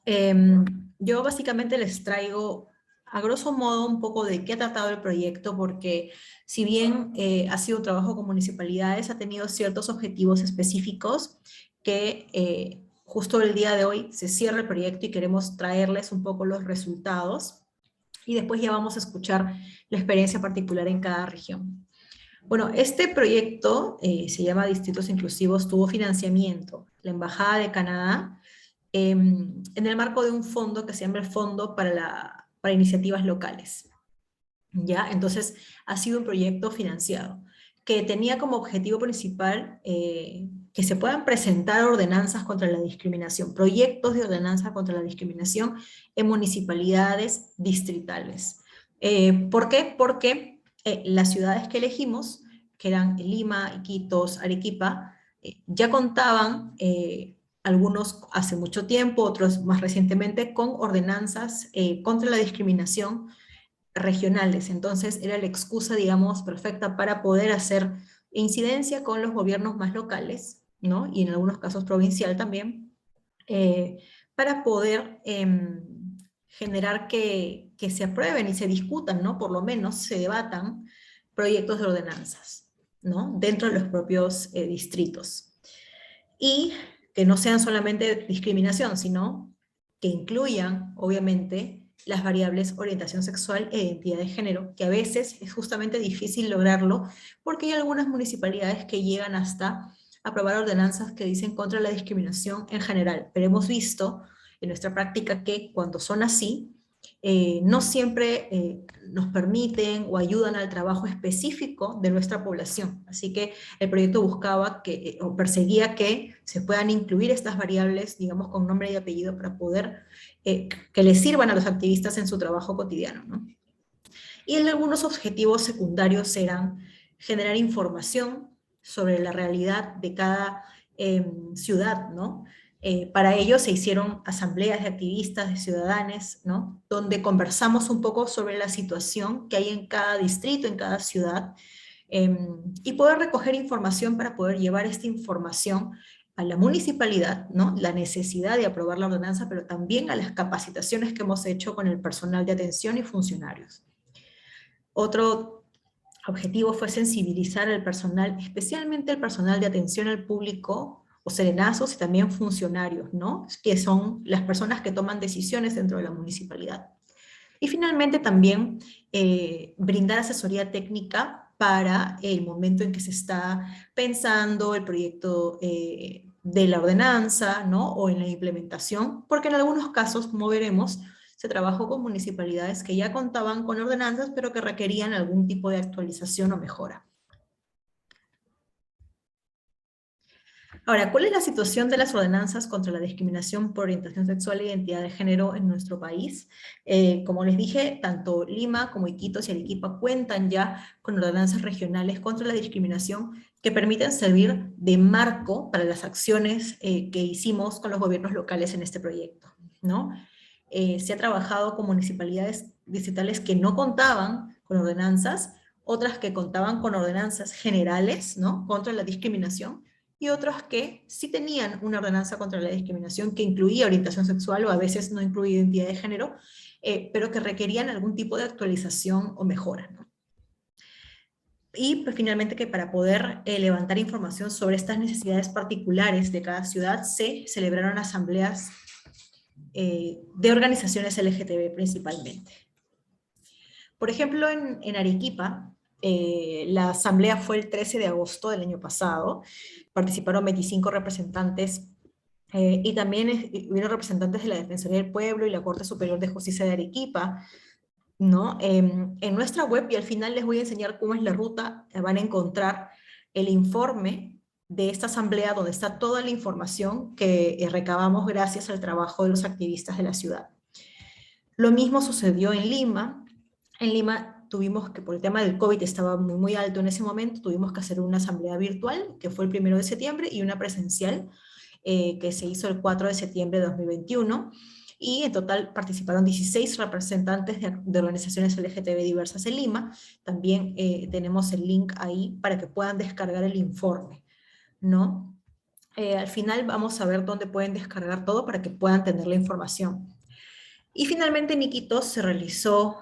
Yo básicamente les traigo a grosso modo un poco de qué ha tratado el proyecto, porque si bien ha sido un trabajo con municipalidades, ha tenido ciertos objetivos específicos que justo el día de hoy se cierra el proyecto y queremos traerles un poco los resultados y después ya vamos a escuchar la experiencia particular en cada región. Bueno, este proyecto se llama Distritos Inclusivos, tuvo financiamiento. La Embajada de Canadá en el marco de un fondo que se llama el Fondo para Iniciativas Locales. ¿Ya? Entonces, ha sido un proyecto financiado que tenía como objetivo principal que se puedan presentar ordenanzas contra la discriminación, proyectos de ordenanza contra la discriminación en municipalidades distritales. ¿Por qué? Porque las ciudades que elegimos, que eran Lima, Iquitos, Arequipa, ya contaban algunos hace mucho tiempo, otros más recientemente, con ordenanzas contra la discriminación regionales. Entonces era la excusa, digamos, perfecta para poder hacer incidencia con los gobiernos más locales, ¿no? Y en algunos casos provincial también, eh, para poder generar que se aprueben y se discutan, ¿no? Por lo menos se debatan proyectos de ordenanzas, ¿no? Dentro de los propios distritos. Y que no sean solamente discriminación, sino que incluyan, obviamente, las variables orientación sexual e identidad de género, que a veces es justamente difícil lograrlo porque hay algunas municipalidades que llegan hasta aprobar ordenanzas que dicen contra la discriminación en general, pero hemos visto en nuestra práctica que cuando son así, no siempre nos permiten o ayudan al trabajo específico de nuestra población. Así que el proyecto buscaba o perseguía que se puedan incluir estas variables, digamos, con nombre y apellido para poder que les sirvan a los activistas en su trabajo cotidiano, ¿no? Y algunos objetivos secundarios eran generar información sobre la realidad de cada ciudad, ¿no? Para ello se hicieron asambleas de activistas, de ciudadanos, ¿no? Donde conversamos un poco sobre la situación que hay en cada distrito, en cada ciudad, y poder recoger información para poder llevar esta información a la municipalidad, ¿no? La necesidad de aprobar la ordenanza, pero también a las capacitaciones que hemos hecho con el personal de atención y funcionarios. Otro objetivo fue sensibilizar al personal, especialmente el personal de atención al público, o serenazos y también funcionarios, ¿no? Que son las personas que toman decisiones dentro de la municipalidad. Y finalmente también brindar asesoría técnica para el momento en que se está pensando el proyecto de la ordenanza, ¿no? O en la implementación, porque en algunos casos, como veremos, se trabajó con municipalidades que ya contaban con ordenanzas, pero que requerían algún tipo de actualización o mejora. Ahora, ¿cuál es la situación de las ordenanzas contra la discriminación por orientación sexual e identidad de género en nuestro país? Como les dije, tanto Lima como Iquitos y Arequipa cuentan ya con ordenanzas regionales contra la discriminación que permiten servir de marco para las acciones que hicimos con los gobiernos locales en este proyecto, ¿no? Se ha trabajado con municipalidades distritales que no contaban con ordenanzas, otras que contaban con ordenanzas generales, ¿no? Contra la discriminación, y otros que sí tenían una ordenanza contra la discriminación que incluía orientación sexual o a veces no incluía identidad de género, pero que requerían algún tipo de actualización o mejora, ¿no? Y pues, finalmente que para poder levantar información sobre estas necesidades particulares de cada ciudad se celebraron asambleas de organizaciones LGTB principalmente. Por ejemplo, en Arequipa, la asamblea fue el 13 de agosto del año pasado, participaron 25 representantes y también hubieron representantes de la Defensoría del Pueblo y la Corte Superior de Justicia de Arequipa, ¿no? En nuestra web, y al final les voy a enseñar cómo es la ruta, van a encontrar el informe de esta asamblea donde está toda la información que recabamos gracias al trabajo de los activistas de la ciudad. Lo mismo sucedió en Lima. En Lima tuvimos que, por el tema del COVID estaba muy, muy alto en ese momento, tuvimos que hacer una asamblea virtual, que fue el 1 de septiembre, y una presencial, que se hizo el 4 de septiembre de 2021, y en total participaron 16 representantes de organizaciones LGTB diversas en Lima. También tenemos el link ahí para que puedan descargar el informe, ¿no? Al final vamos a ver dónde pueden descargar todo para que puedan tener la información. Y finalmente en Iquitos se realizó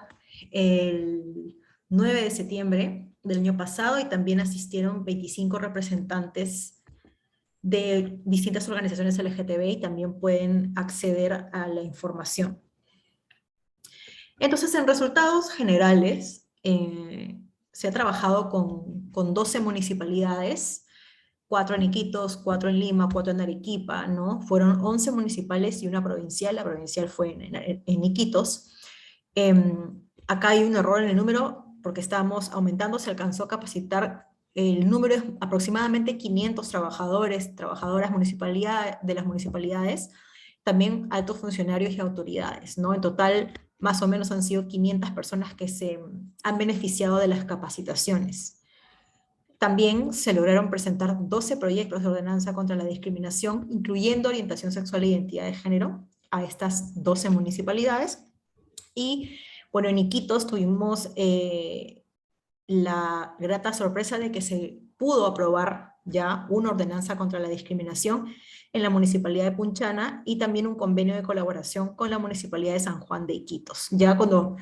el 9 de septiembre del año pasado y también asistieron 25 representantes de distintas organizaciones LGTB y también pueden acceder a la información. Entonces, en resultados generales, se ha trabajado con 12 municipalidades, 4 en Iquitos, 4 en Lima, 4 en Arequipa, ¿no? Fueron 11 municipales y una provincial, la provincial fue en Iquitos. Acá hay un error en el número porque estábamos aumentando, se alcanzó a capacitar, el número es aproximadamente 500 trabajadores, trabajadoras de las municipalidades, también altos funcionarios y autoridades, ¿no? En total, más o menos han sido 500 personas que se han beneficiado de las capacitaciones. También se lograron presentar 12 proyectos de ordenanza contra la discriminación, incluyendo orientación sexual e identidad de género, a estas 12 municipalidades. Y bueno, en Iquitos tuvimos la grata sorpresa de que se pudo aprobar ya una ordenanza contra la discriminación en la Municipalidad de Punchana y también un convenio de colaboración con la Municipalidad de San Juan de Iquitos. Ya cuando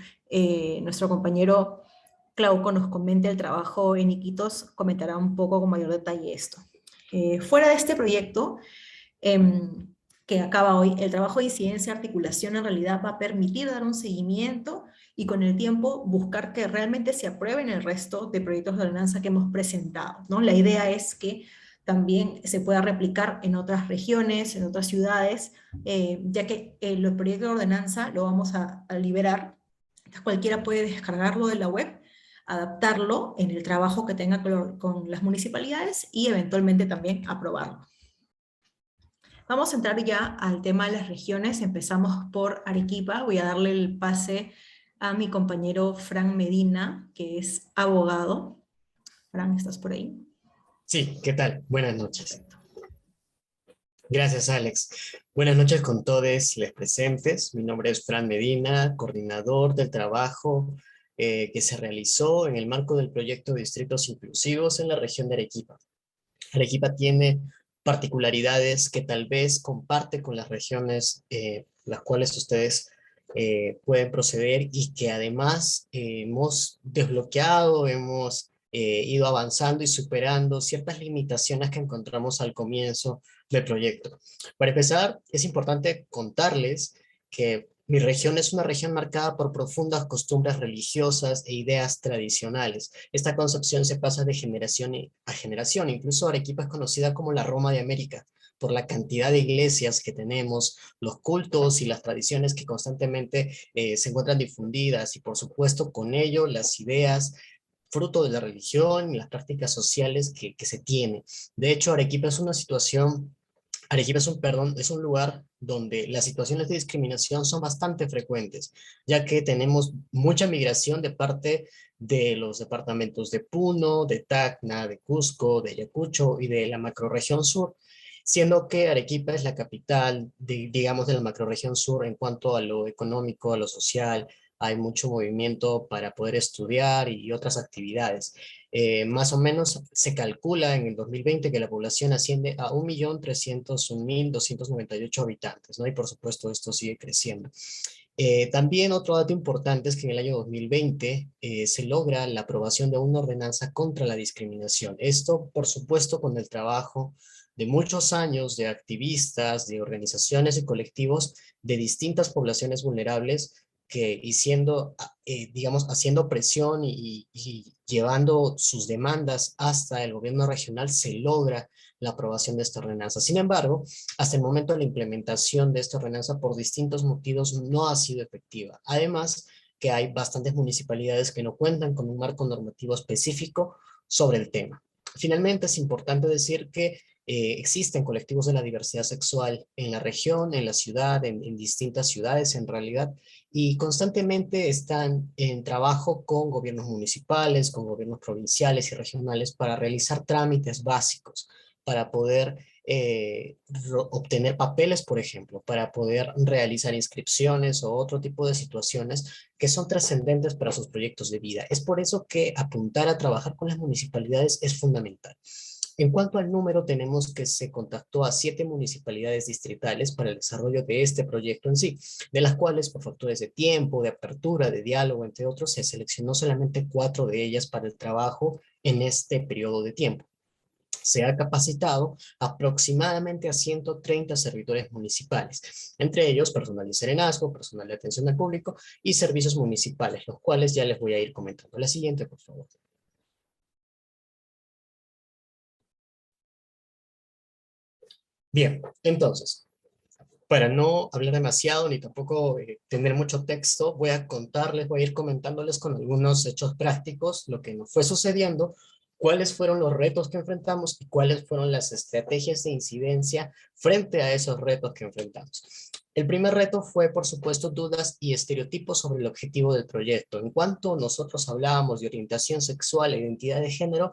nuestro compañero Clauco nos comente el trabajo en Iquitos, comentará un poco con mayor detalle esto. Fuera de este proyecto, que acaba hoy, el trabajo de incidencia y articulación en realidad va a permitir dar un seguimiento y con el tiempo buscar que realmente se aprueben el resto de proyectos de ordenanza que hemos presentado, ¿no? La idea es que también se pueda replicar en otras regiones, en otras ciudades, ya que el proyecto de ordenanza lo vamos a liberar, entonces cualquiera puede descargarlo de la web, adaptarlo en el trabajo que tenga con las municipalidades y eventualmente también aprobarlo. Vamos a entrar ya al tema de las regiones. Empezamos por Arequipa. Voy a darle el pase a mi compañero Fran Medina, que es abogado. Fran, ¿estás por ahí? Sí, ¿qué tal? Buenas noches. Perfecto. Gracias, Alex. Buenas noches con todos los presentes. Mi nombre es Fran Medina, coordinador del trabajo que se realizó en el marco del proyecto de Distritos Inclusivos en la región de Arequipa. Arequipa tiene particularidades que tal vez comparte con las regiones las cuales ustedes pueden proceder y que además hemos desbloqueado, hemos ido avanzando y superando ciertas limitaciones que encontramos al comienzo del proyecto. Para empezar, es importante contarles que mi región es una región marcada por profundas costumbres religiosas e ideas tradicionales. Esta concepción se pasa de generación a generación. Incluso Arequipa es conocida como la Roma de América, por la cantidad de iglesias que tenemos, los cultos y las tradiciones que constantemente se encuentran difundidas y por supuesto con ello las ideas fruto de la religión y las prácticas sociales que se tiene. De hecho, Arequipa es un lugar donde las situaciones de discriminación son bastante frecuentes, ya que tenemos mucha migración de parte de los departamentos de Puno, de Tacna, de Cusco, de Ayacucho y de la macrorregión sur, siendo que Arequipa es la capital, digamos, de la macrorregión sur en cuanto a lo económico, a lo social. Hay mucho movimiento para poder estudiar y otras actividades. Más o menos se calcula en el 2020 que la población asciende a 1.301.298 habitantes, ¿no? Y por supuesto esto sigue creciendo. También otro dato importante es que en el año 2020 se logra la aprobación de una ordenanza contra la discriminación. Esto, por supuesto, con el trabajo de muchos años de activistas, de organizaciones y colectivos de distintas poblaciones vulnerables que digamos, haciendo presión y llevando sus demandas hasta el gobierno regional, se logra la aprobación de esta ordenanza. Sin embargo, hasta el momento de la implementación de esta ordenanza, por distintos motivos, no ha sido efectiva. Además, que hay bastantes municipalidades que no cuentan con un marco normativo específico sobre el tema. Finalmente, es importante decir que existen colectivos de la diversidad sexual en la región, en la ciudad, en distintas ciudades en realidad, y constantemente están en trabajo con gobiernos municipales, con gobiernos provinciales y regionales para realizar trámites básicos, para poder obtener papeles, por ejemplo, para poder realizar inscripciones o otro tipo de situaciones que son trascendentes para sus proyectos de vida. Es por eso que apuntar a trabajar con las municipalidades es fundamental. En cuanto al número, tenemos que se contactó a 7 municipalidades distritales para el desarrollo de este proyecto en sí, de las cuales por factores de tiempo, de apertura, de diálogo, entre otros, se seleccionó solamente 4 de ellas para el trabajo en este periodo de tiempo. Se ha capacitado aproximadamente a 130 servidores municipales, entre ellos personal de serenazgo, personal de atención al público y servicios municipales, los cuales ya les voy a ir comentando. La siguiente, por favor. Bien, entonces, para no hablar demasiado ni tampoco tener mucho texto, voy a contarles, voy a ir comentándoles con algunos hechos prácticos lo que nos fue sucediendo, cuáles fueron los retos que enfrentamos y cuáles fueron las estrategias de incidencia frente a esos retos que enfrentamos. El primer reto fue, por supuesto, dudas y estereotipos sobre el objetivo del proyecto. En cuanto nosotros hablábamos de orientación sexual e identidad de género,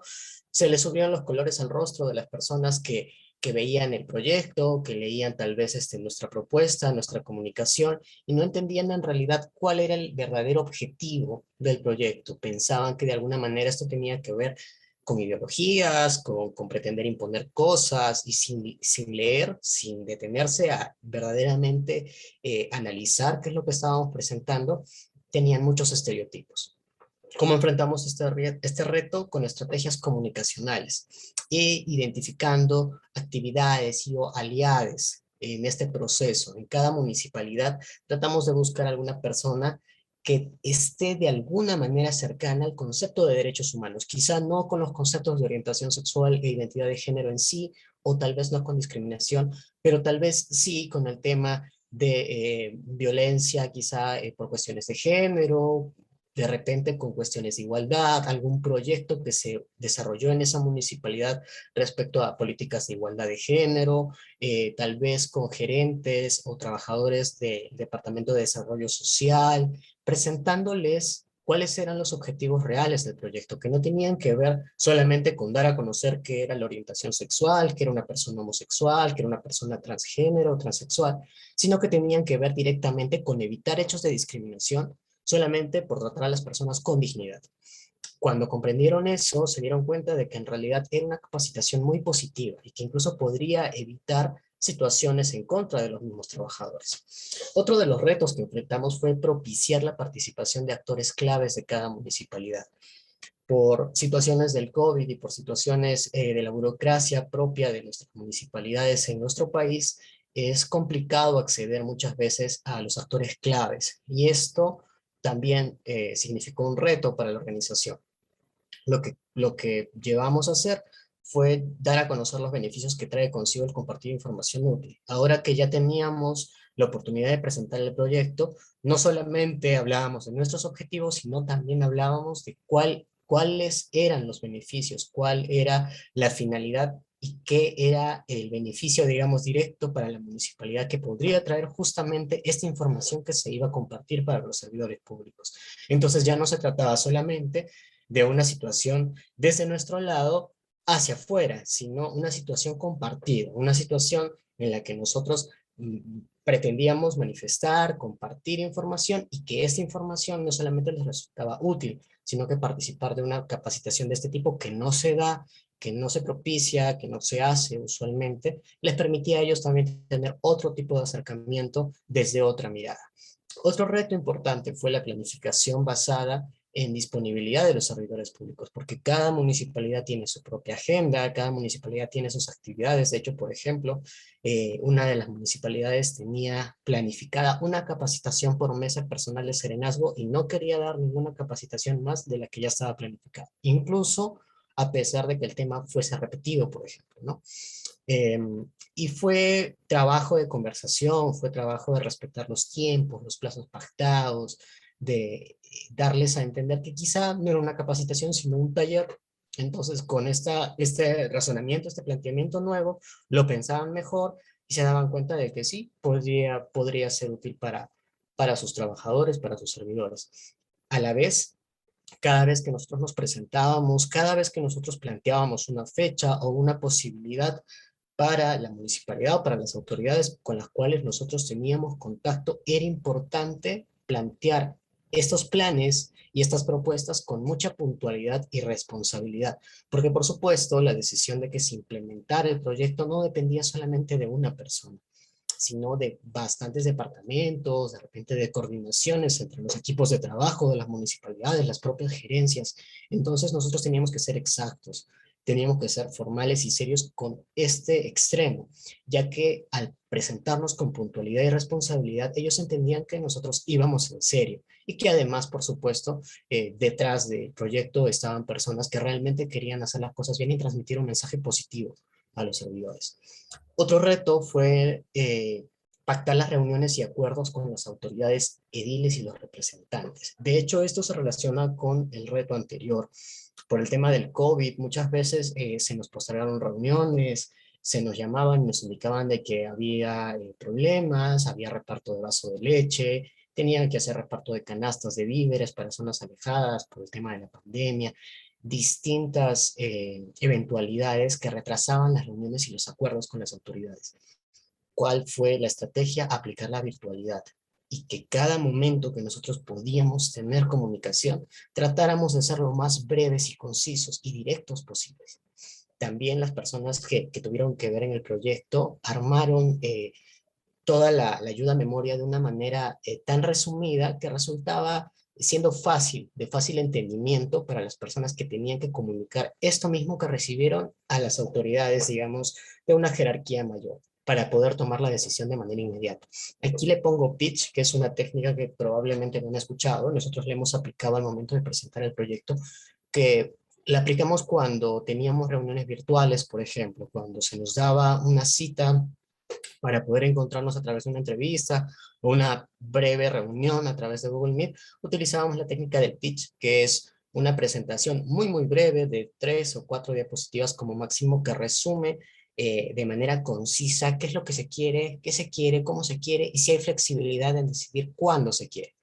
se les subieron los colores al rostro de las personas que veían el proyecto, que leían tal vez nuestra propuesta, nuestra comunicación, y no entendían en realidad cuál era el verdadero objetivo del proyecto. Pensaban que de alguna manera esto tenía que ver con ideologías, con pretender imponer cosas, y sin leer, sin detenerse a verdaderamente analizar qué es lo que estábamos presentando, tenían muchos estereotipos. ¿Cómo enfrentamos este reto? Con estrategias comunicacionales e identificando actividades y o aliados en este proceso. En cada municipalidad tratamos de buscar alguna persona que esté de alguna manera cercana al concepto de derechos humanos, quizá no con los conceptos de orientación sexual e identidad de género en sí, o tal vez no con discriminación, pero tal vez sí con el tema de violencia, quizá por cuestiones de género, de repente con cuestiones de igualdad, algún proyecto que se desarrolló en esa municipalidad respecto a políticas de igualdad de género, tal vez con gerentes o trabajadores del Departamento de Desarrollo Social, presentándoles cuáles eran los objetivos reales del proyecto, que no tenían que ver solamente con dar a conocer qué era la orientación sexual, que era una persona homosexual, que era una persona transgénero, transexual, sino que tenían que ver directamente con evitar hechos de discriminación solamente por tratar a las personas con dignidad. Cuando comprendieron eso, se dieron cuenta de que en realidad era una capacitación muy positiva y que incluso podría evitar situaciones en contra de los mismos trabajadores. Otro de los retos que enfrentamos fue propiciar la participación de actores claves de cada municipalidad. Por situaciones del COVID y por situaciones de la burocracia propia de nuestras municipalidades en nuestro país, es complicado acceder muchas veces a los actores claves. Y esto también significó un reto para la organización. Lo que llevamos a hacer fue dar a conocer los beneficios que trae consigo el compartir información útil. Ahora que ya teníamos la oportunidad de presentar el proyecto, no solamente hablábamos de nuestros objetivos, sino también hablábamos de cuáles eran los beneficios, cuál era la finalidad y qué era el beneficio, digamos, directo para la municipalidad que podría traer justamente esta información que se iba a compartir para los servidores públicos. Entonces ya no se trataba solamente de una situación desde nuestro lado hacia afuera, sino una situación compartida, una situación en la que nosotros pretendíamos manifestar, compartir información y que esta información no solamente les resultaba útil, sino que participar de una capacitación de este tipo que no se da, que no se propicia, que no se hace usualmente, les permitía a ellos también tener otro tipo de acercamiento desde otra mirada. Otro reto importante fue la planificación basada en disponibilidad de los servidores públicos, porque cada municipalidad tiene su propia agenda, cada municipalidad tiene sus actividades. De hecho, por ejemplo, una de las municipalidades tenía planificada una capacitación por mes al personal de serenazgo y no quería dar ninguna capacitación más de la que ya estaba planificada, incluso a pesar de que el tema fuese repetido, por ejemplo, ¿no? Eh, y fue trabajo de conversación, fue trabajo de respetar los tiempos, los plazos pactados, de darles a entender que quizá no era una capacitación, sino un taller. Entonces, con este razonamiento, este planteamiento nuevo, lo pensaban mejor y se daban cuenta de que sí, podría ser útil para sus trabajadores, para sus servidores. A la vez, cada vez que nosotros nos presentábamos, cada vez que nosotros planteábamos una fecha o una posibilidad para la municipalidad o para las autoridades con las cuales nosotros teníamos contacto, era importante plantear estos planes y estas propuestas con mucha puntualidad y responsabilidad, porque por supuesto la decisión de que se implementara el proyecto no dependía solamente de una persona, sino de bastantes departamentos, de repente de coordinaciones entre los equipos de trabajo de las municipalidades, las propias gerencias. Entonces nosotros teníamos que ser exactos, teníamos que ser formales y serios con este extremo, ya que al presentarnos con puntualidad y responsabilidad, ellos entendían que nosotros íbamos en serio y que además, por supuesto, detrás del proyecto estaban personas que realmente querían hacer las cosas bien y transmitir un mensaje positivo a los servidores. Otro reto fue pactar las reuniones y acuerdos con las autoridades ediles y los representantes. De hecho, esto se relaciona con el reto anterior. Por el tema del COVID, muchas veces se nos postergaron reuniones, se nos llamaban y nos indicaban de que había problemas, había reparto de vaso de leche, tenían que hacer reparto de canastas de víveres para zonas alejadas por el tema de la pandemia, distintas eventualidades que retrasaban las reuniones y los acuerdos con las autoridades. ¿Cuál fue la estrategia? Aplicar la virtualidad y que cada momento que nosotros podíamos tener comunicación, tratáramos de ser lo más breves y concisos y directos posibles. También las personas que tuvieron que ver en el proyecto armaron toda la ayuda a memoria de una manera tan resumida que resultaba siendo fácil, de fácil entendimiento para las personas que tenían que comunicar esto mismo que recibieron a las autoridades, digamos, de una jerarquía mayor, para poder tomar la decisión de manera inmediata. Aquí le pongo pitch, que es una técnica que probablemente no han escuchado, nosotros le hemos aplicado al momento de presentar el proyecto, que la aplicamos cuando teníamos reuniones virtuales, por ejemplo, cuando se nos daba una cita para poder encontrarnos a través de una entrevista o una breve reunión a través de Google Meet, utilizábamos la técnica del pitch, que es una presentación muy breve de 3 o 4 diapositivas como máximo que resume de manera concisa qué es lo que se quiere, qué se quiere, cómo se quiere y si hay flexibilidad en decidir cuándo se quiere.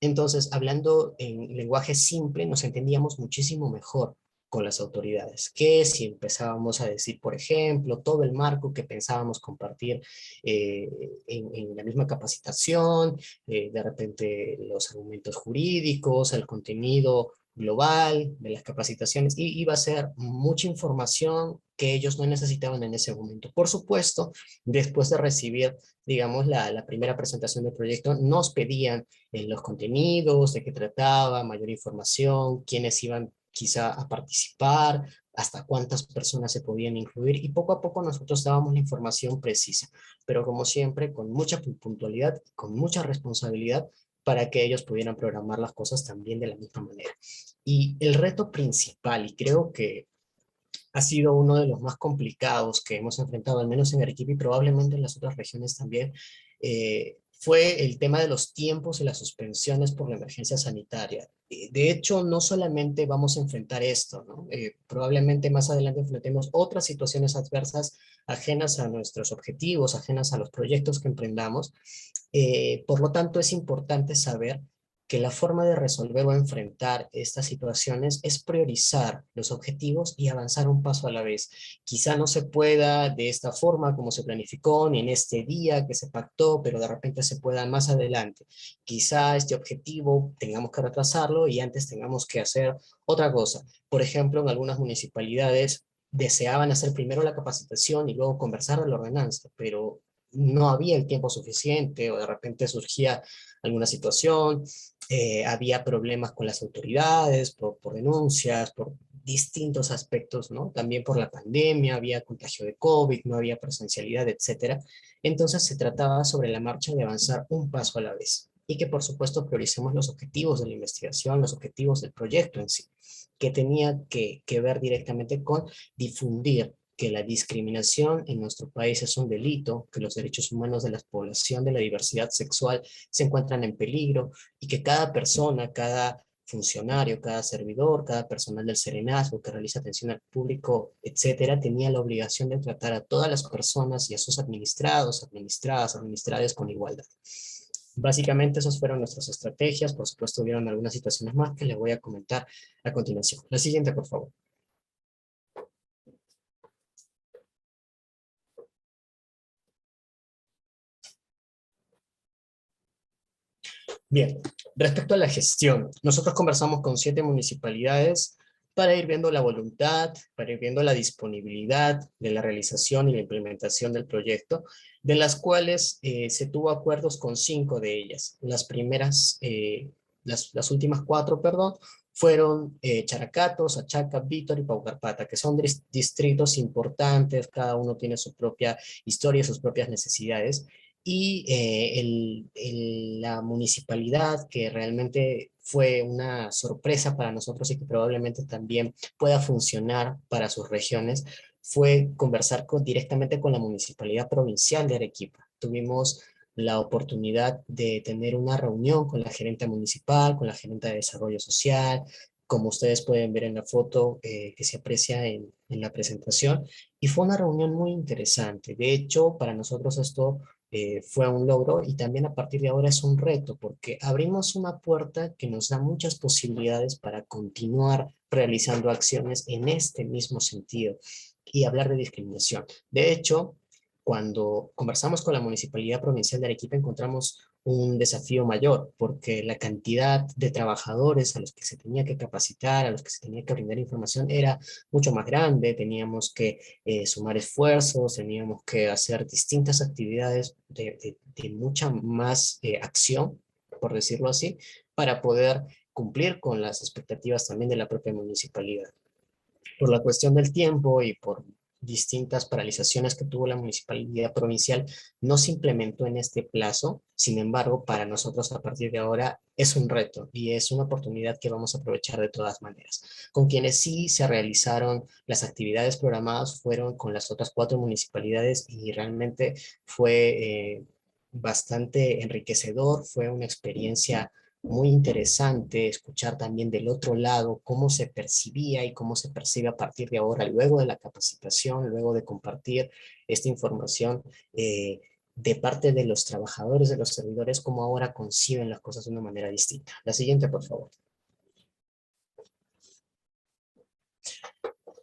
Entonces, hablando en lenguaje simple, nos entendíamos muchísimo mejor con las autoridades, que si empezábamos a decir, por ejemplo, todo el marco que pensábamos compartir en la misma capacitación, de repente los argumentos jurídicos, el contenido global de las capacitaciones, y iba a ser mucha información que ellos no necesitaban en ese momento. Por supuesto, después de recibir, digamos, la primera presentación del proyecto, nos pedían los contenidos, de qué trataba, mayor información, quiénes iban quizá a participar, hasta cuántas personas se podían incluir y poco a poco nosotros dábamos la información precisa, pero como siempre con mucha puntualidad, con mucha responsabilidad para que ellos pudieran programar las cosas también de la misma manera. Y el reto principal, y creo que ha sido uno de los más complicados que hemos enfrentado, al menos en Arequipa y probablemente en las otras regiones también, fue el tema de los tiempos y las suspensiones por la emergencia sanitaria. De hecho, no solamente vamos a enfrentar esto, ¿no? Probablemente más adelante enfrentemos otras situaciones adversas ajenas a nuestros objetivos, ajenas a los proyectos que emprendamos. Por lo tanto, es importante saber que la forma de resolver o enfrentar estas situaciones es priorizar los objetivos y avanzar un paso a la vez. Quizá no se pueda de esta forma como se planificó, ni en este día que se pactó, pero de repente se pueda más adelante. Quizá este objetivo tengamos que retrasarlo y antes tengamos que hacer otra cosa. Por ejemplo, en algunas municipalidades deseaban hacer primero la capacitación y luego conversar de la ordenanza, pero no había el tiempo suficiente o de repente surgía alguna situación, había problemas con las autoridades por denuncias, por distintos aspectos, ¿no? También por la pandemia, había contagio de COVID, no había presencialidad, etcétera. Entonces se trataba sobre la marcha de avanzar un paso a la vez y que por supuesto prioricemos los objetivos de la investigación, los objetivos del proyecto en sí, que tenía que ver directamente con difundir que la discriminación en nuestro país es un delito, que los derechos humanos de la población de la diversidad sexual se encuentran en peligro y que cada persona, cada funcionario, cada servidor, cada personal del Serenazgo que realiza atención al público, etcétera, tenía la obligación de tratar a todas las personas y a sus administrados, administradas, administradas con igualdad. Básicamente esas fueron nuestras estrategias, por supuesto hubieron algunas situaciones más que les voy a comentar a continuación. La siguiente, por favor. Bien, respecto a la gestión, nosotros conversamos con 7 municipalidades para ir viendo la voluntad, para ir viendo la disponibilidad de la realización y la implementación del proyecto, de las cuales se tuvo acuerdos con 5 de ellas. Las primeras, las últimas 4, perdón, fueron Characato, Sachaca, Vítor y Paucarpata, que son distritos importantes, cada uno tiene su propia historia, sus propias necesidades, y la municipalidad, que realmente fue una sorpresa para nosotros y que probablemente también pueda funcionar para sus regiones, fue conversar directamente con la Municipalidad Provincial de Arequipa. Tuvimos la oportunidad de tener una reunión con la gerente municipal, con la gerente de desarrollo social, como ustedes pueden ver en la foto que se aprecia en la presentación, y fue una reunión muy interesante. De hecho, para nosotros esto fue un logro y también a partir de ahora es un reto porque abrimos una puerta que nos da muchas posibilidades para continuar realizando acciones en este mismo sentido y hablar de discriminación. De hecho, cuando conversamos con la Municipalidad Provincial de Arequipa encontramos un desafío mayor, porque la cantidad de trabajadores a los que se tenía que capacitar, a los que se tenía que brindar información era mucho más grande, teníamos que sumar esfuerzos, teníamos que hacer distintas actividades de mucha más acción, por decirlo así, para poder cumplir con las expectativas también de la propia municipalidad. Por la cuestión del tiempo y por distintas paralizaciones que tuvo la municipalidad provincial, no se implementó en este plazo. Sin embargo, para nosotros a partir de ahora es un reto y es una oportunidad que vamos a aprovechar de todas maneras. Con quienes sí se realizaron las actividades programadas fueron con las otras 4 municipalidades y realmente fue bastante enriquecedor, fue una experiencia muy interesante escuchar también del otro lado cómo se percibía y cómo se percibe a partir de ahora, luego de la capacitación, luego de compartir esta información de parte de los trabajadores, de los servidores, cómo ahora conciben las cosas de una manera distinta. La siguiente, por favor.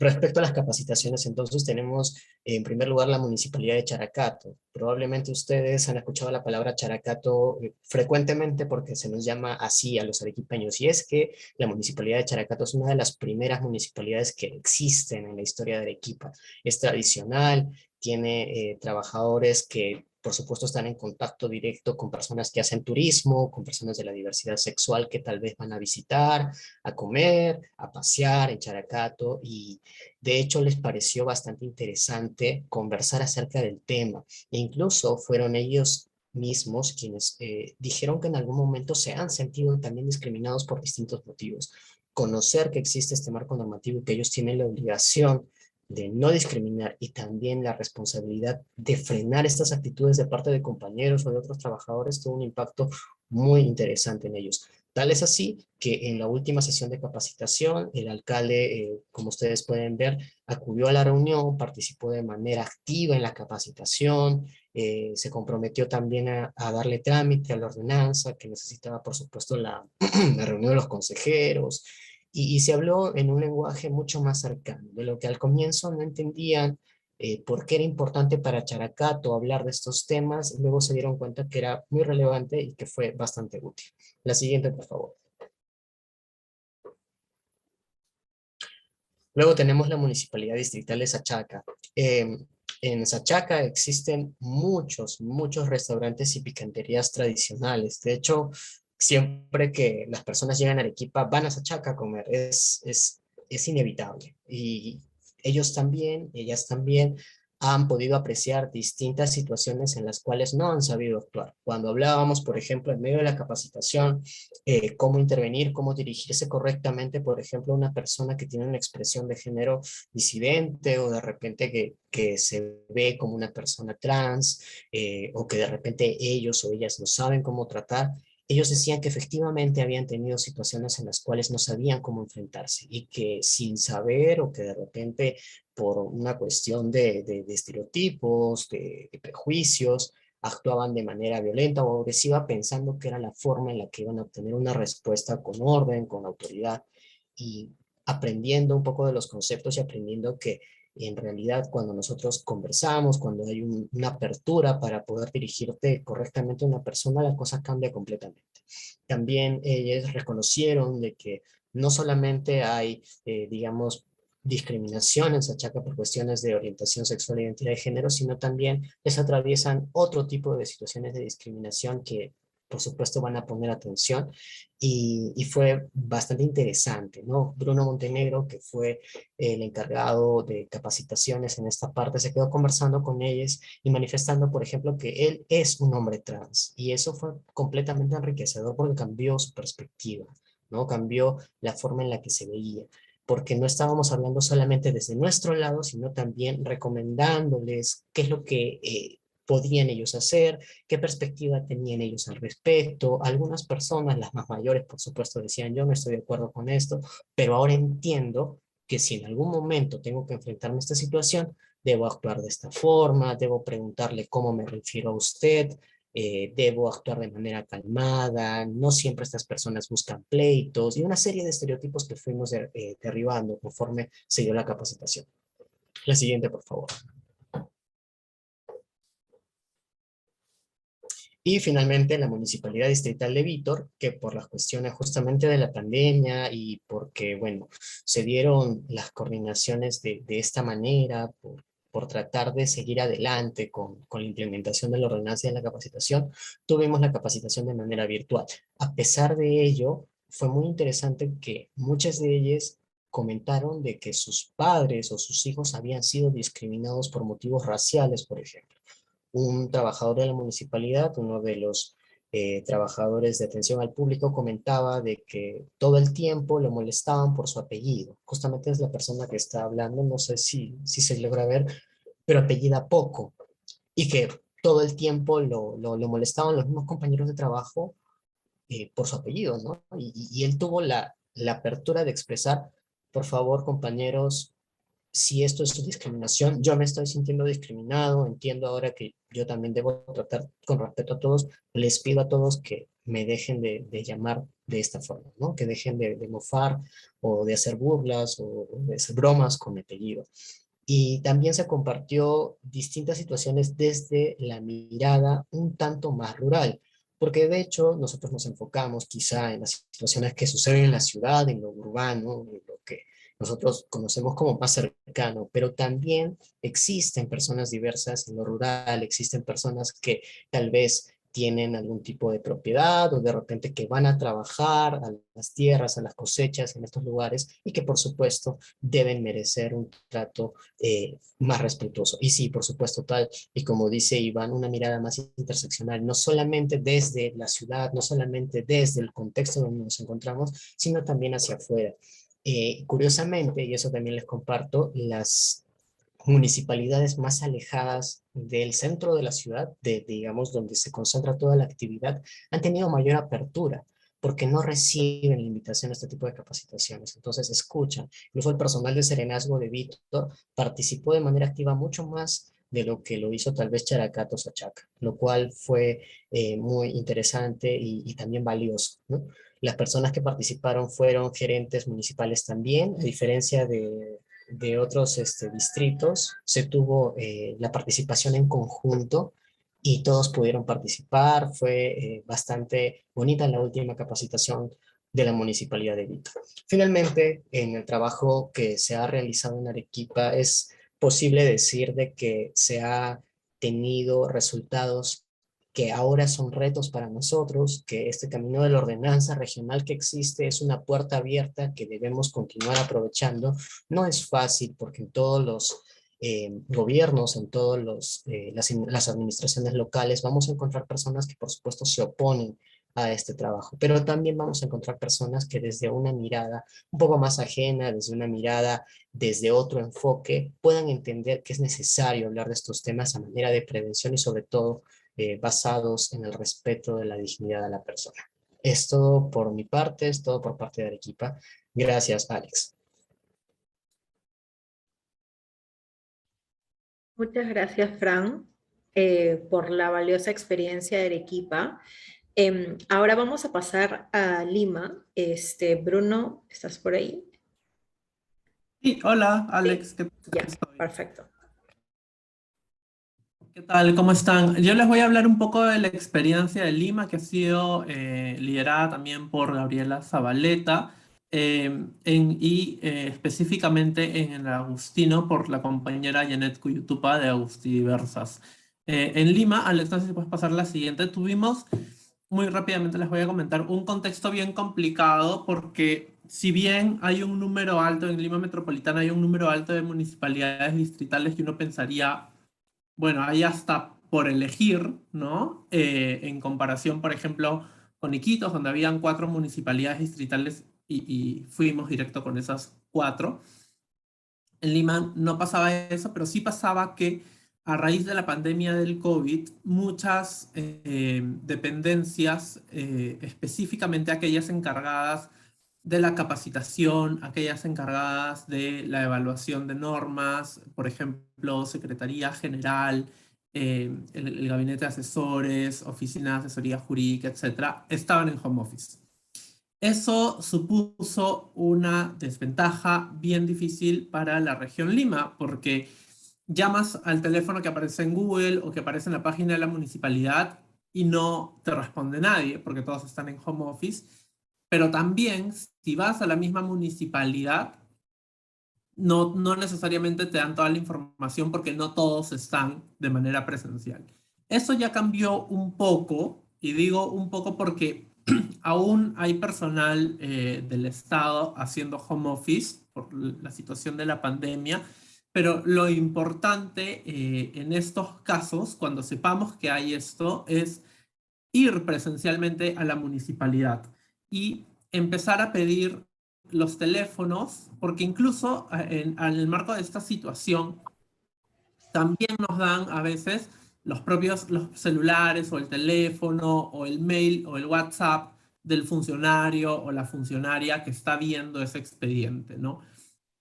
Respecto a las capacitaciones, entonces tenemos en primer lugar la Municipalidad de Characato. Probablemente ustedes han escuchado la palabra Characato frecuentemente porque se nos llama así a los arequipeños. Y es que la Municipalidad de Characato es una de las primeras municipalidades que existen en la historia de Arequipa. Es tradicional, tiene trabajadores que por supuesto están en contacto directo con personas que hacen turismo, con personas de la diversidad sexual que tal vez van a visitar, a comer, a pasear en Characato y de hecho les pareció bastante interesante conversar acerca del tema e incluso fueron ellos mismos quienes dijeron que en algún momento se han sentido también discriminados por distintos motivos. Conocer que existe este marco normativo y que ellos tienen la obligación de no discriminar y también la responsabilidad de frenar estas actitudes de parte de compañeros o de otros trabajadores tuvo un impacto muy interesante en ellos. Tal es así que en la última sesión de capacitación, el alcalde, como ustedes pueden ver, acudió a la reunión, participó de manera activa en la capacitación, se comprometió también a darle trámite a la ordenanza, que necesitaba, por supuesto, la reunión de los consejeros, y se habló en un lenguaje mucho más cercano, de lo que al comienzo no entendían por qué era importante para Characato hablar de estos temas, luego se dieron cuenta que era muy relevante y que fue bastante útil. La siguiente, por favor. Luego tenemos la Municipalidad Distrital de Sachaca. En Sachaca existen muchos restaurantes y picanterías tradicionales. De hecho, siempre que las personas llegan a Arequipa, van a Sachaca a comer. Es inevitable. Y ellos también, ellas también, han podido apreciar distintas situaciones en las cuales no han sabido actuar. Cuando hablábamos, por ejemplo, en medio de la capacitación, cómo intervenir, cómo dirigirse correctamente, por ejemplo, a una persona que tiene una expresión de género disidente o de repente que se ve como una persona trans o que de repente ellos o ellas no saben cómo tratar. Ellos decían que efectivamente habían tenido situaciones en las cuales no sabían cómo enfrentarse y que sin saber o que de repente por una cuestión de estereotipos, de prejuicios, actuaban de manera violenta o agresiva pensando que era la forma en la que iban a obtener una respuesta con orden, con autoridad y aprendiendo un poco de los conceptos y aprendiendo que en realidad cuando nosotros conversamos, cuando hay una apertura para poder dirigirte correctamente a una persona, la cosa cambia completamente. También ellos reconocieron de que no solamente hay, digamos, discriminación en Sachaca por cuestiones de orientación sexual e identidad de género, sino también les atraviesan otro tipo de situaciones de discriminación que, por supuesto, van a poner atención y fue bastante interesante, ¿no? Bruno Montenegro, que fue el encargado de capacitaciones en esta parte, se quedó conversando con ellos y manifestando, por ejemplo, que él es un hombre trans y eso fue completamente enriquecedor porque cambió su perspectiva, ¿no? Cambió la forma en la que se veía porque no estábamos hablando solamente desde nuestro lado, sino también recomendándoles qué es lo que podían ellos hacer, qué perspectiva tenían ellos al respecto. Algunas personas, las más mayores, por supuesto, decían, yo no estoy de acuerdo con esto, pero ahora entiendo que si en algún momento tengo que enfrentarme a esta situación, debo actuar de esta forma, debo preguntarle cómo me refiero a usted, debo actuar de manera calmada, no siempre estas personas buscan pleitos y una serie de estereotipos que fuimos derribando conforme se dio la capacitación. La siguiente, por favor. Y finalmente la Municipalidad Distrital de Vítor, que por las cuestiones justamente de la pandemia y porque, bueno, se dieron las coordinaciones de esta manera, por tratar de seguir adelante con la implementación de la ordenanza de la capacitación, tuvimos la capacitación de manera virtual. A pesar de ello, fue muy interesante que muchas de ellas comentaron de que sus padres o sus hijos habían sido discriminados por motivos raciales, por ejemplo. Un trabajador de la municipalidad, uno de los trabajadores de atención al público, comentaba de que todo el tiempo lo molestaban por su apellido. Justamente es la persona que está hablando, no sé si se logra ver, pero apellida poco. Y que todo el tiempo lo molestaban los mismos compañeros de trabajo por su apellido, ¿no? Y él tuvo la apertura de expresar, por favor, compañeros, si esto es discriminación, yo me estoy sintiendo discriminado, entiendo ahora que yo también debo tratar con respeto a todos, les pido a todos que me dejen de llamar de esta forma, ¿no? Que dejen de mofar o de hacer burlas o de hacer bromas con mi apellido. Y también se compartió distintas situaciones desde la mirada un tanto más rural, porque de hecho nosotros nos enfocamos quizá en las situaciones que suceden en la ciudad, en lo urbano, en lo que nosotros conocemos como más cercano, pero también existen personas diversas en lo rural, existen personas que tal vez tienen algún tipo de propiedad o de repente que van a trabajar a las tierras, a las cosechas en estos lugares y que por supuesto deben merecer un trato más respetuoso. Y sí, por supuesto, tal, y como dice Iván, una mirada más interseccional, no solamente desde la ciudad, no solamente desde el contexto donde nos encontramos, sino también hacia afuera. Curiosamente, y eso también les comparto, las municipalidades más alejadas del centro de la ciudad, digamos, donde se concentra toda la actividad, han tenido mayor apertura porque no reciben la invitación a este tipo de capacitaciones. Entonces escuchan. Incluso el personal de Serenazgo de Víctor participó de manera activa mucho más de lo que lo hizo tal vez Characato o Sachaca, lo cual fue muy interesante y también valioso, ¿no? Las personas que participaron fueron gerentes municipales también, a diferencia de otros distritos, se tuvo la participación en conjunto y todos pudieron participar. Fue bastante bonita la última capacitación de la Municipalidad de Vito. Finalmente, en el trabajo que se ha realizado en Arequipa, es posible decir de que se ha tenido resultados que ahora son retos para nosotros, que este camino de la ordenanza regional que existe es una puerta abierta que debemos continuar aprovechando. No es fácil porque en todos los gobiernos, en todas las administraciones locales, vamos a encontrar personas que por supuesto se oponen a este trabajo, pero también vamos a encontrar personas que desde una mirada un poco más ajena, desde una mirada, desde otro enfoque, puedan entender que es necesario hablar de estos temas a manera de prevención y sobre todo basados en el respeto de la dignidad de la persona. Es todo por mi parte, es todo por parte de Arequipa. Gracias, Alex. Muchas gracias, Fran, por la valiosa experiencia de Arequipa. Ahora vamos a pasar a Lima. Bruno, ¿estás por ahí? Sí, hola, Sí, Alex, ¿qué tal ya, estoy? perfecto. ¿Qué tal? ¿Cómo están? Yo les voy a hablar un poco de la experiencia de Lima, que ha sido liderada también por Gabriela Zabaleta específicamente en el Agustino por la compañera Janet Cuyutupa de Agustiversas. En Lima, Alex, no sé si puedes pasar la siguiente, tuvimos, muy rápidamente les voy a comentar, un contexto bien complicado porque si bien hay un número alto en Lima Metropolitana, hay un número alto de municipalidades distritales que uno pensaría bueno, hay hasta por elegir, ¿no? En comparación, por ejemplo, con Iquitos, donde habían 4 municipalidades distritales y fuimos directo con esas 4. En Lima no pasaba eso, pero sí pasaba que a raíz de la pandemia del COVID, muchas dependencias, específicamente aquellas encargadas de la capacitación, aquellas encargadas de la evaluación de normas, por ejemplo, Secretaría General, el Gabinete de Asesores, Oficina de Asesoría Jurídica, etcétera, estaban en home office. Eso supuso una desventaja bien difícil para la región Lima, porque llamas al teléfono que aparece en Google o que aparece en la página de la municipalidad y no te responde nadie, porque todos están en home office. Pero también, si vas a la misma municipalidad, no necesariamente te dan toda la información porque no todos están de manera presencial. Eso ya cambió un poco, y digo un poco porque aún hay personal del Estado haciendo home office por la situación de la pandemia, pero lo importante en estos casos, cuando sepamos que hay esto, es ir presencialmente a la municipalidad y empezar a pedir los teléfonos, porque incluso en el marco de esta situación también nos dan a veces los propios los celulares o el teléfono o el mail o el WhatsApp del funcionario o la funcionaria que está viendo ese expediente, ¿no?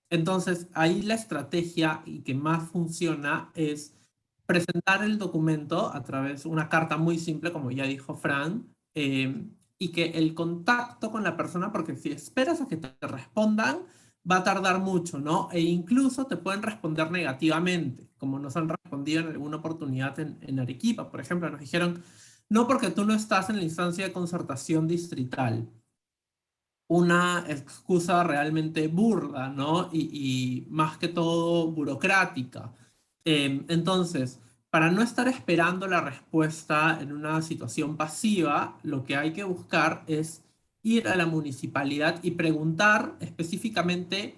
Entonces, ahí la estrategia y que más funciona es presentar el documento a través de una carta muy simple, como ya dijo Fran, y que el contacto con la persona, porque si esperas a que te respondan, va a tardar mucho, ¿no? E incluso te pueden responder negativamente, como nos han respondido en alguna oportunidad en Arequipa, por ejemplo, nos dijeron, no porque tú no estás en la instancia de concertación distrital, una excusa realmente burda, ¿no? Y más que todo burocrática. Entonces, para no estar esperando la respuesta en una situación pasiva, lo que hay que buscar es ir a la municipalidad y preguntar específicamente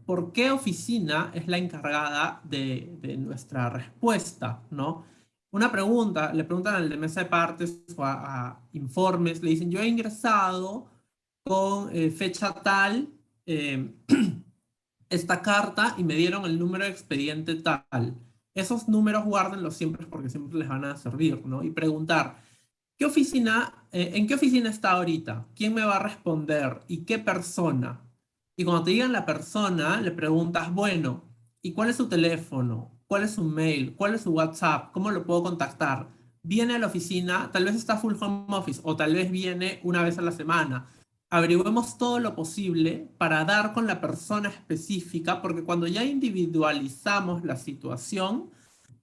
por qué oficina es la encargada de nuestra respuesta, ¿no? Una pregunta, le preguntan al de mesa de partes o a informes, le dicen, yo he ingresado con fecha tal eh, esta carta y me dieron el número de expediente tal. Esos números guárdenlos siempre porque siempre les van a servir, ¿no? Y preguntar, ¿en qué oficina está ahorita? ¿Quién me va a responder? ¿Y qué persona? Y cuando te digan la persona, le preguntas, bueno, ¿y cuál es su teléfono? ¿Cuál es su mail? ¿Cuál es su WhatsApp? ¿Cómo lo puedo contactar? Viene a la oficina, tal vez está full home office o tal vez viene una vez a la semana. Averigüemos todo lo posible para dar con la persona específica, porque cuando ya individualizamos la situación,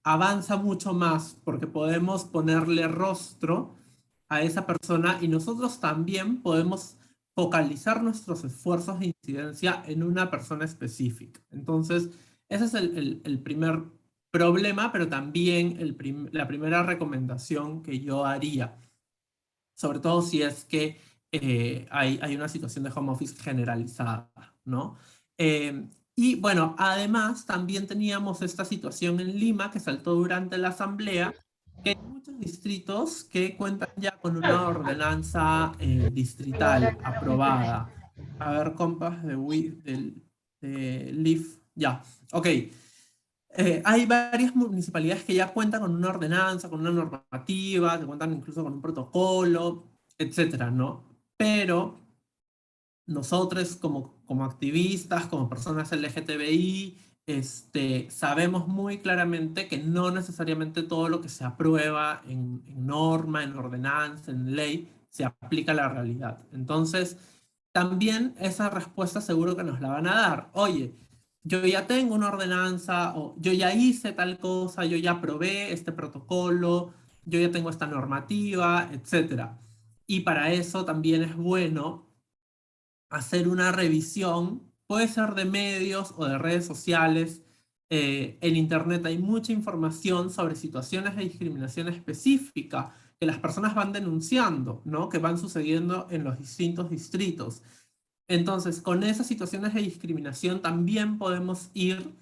avanza mucho más, porque podemos ponerle rostro a esa persona y nosotros también podemos focalizar nuestros esfuerzos de incidencia en una persona específica. Entonces, ese es el primer problema, pero también la primera recomendación que yo haría, sobre todo si es que hay una situación de home office generalizada, ¿no? Y bueno, además también teníamos esta situación en Lima que saltó durante la asamblea, que hay muchos distritos que cuentan ya con una ordenanza distrital aprobada. A ver, compas de LIF, ya, ok. Hay varias municipalidades que ya cuentan con una ordenanza, con una normativa, que cuentan incluso con un protocolo, etcétera, ¿no? Pero nosotros como activistas, como personas LGTBI, sabemos muy claramente que no necesariamente todo lo que se aprueba en norma, en ordenanza, en ley, se aplica a la realidad. Entonces, también esa respuesta seguro que nos la van a dar. Oye, yo ya tengo una ordenanza, o yo ya hice tal cosa, yo ya aprobé este protocolo, yo ya tengo esta normativa, etc. Y para eso también es bueno hacer una revisión, puede ser de medios o de redes sociales. En Internet hay mucha información sobre situaciones de discriminación específica que las personas van denunciando, ¿no? Que van sucediendo en los distintos distritos. Entonces, con esas situaciones de discriminación también podemos ir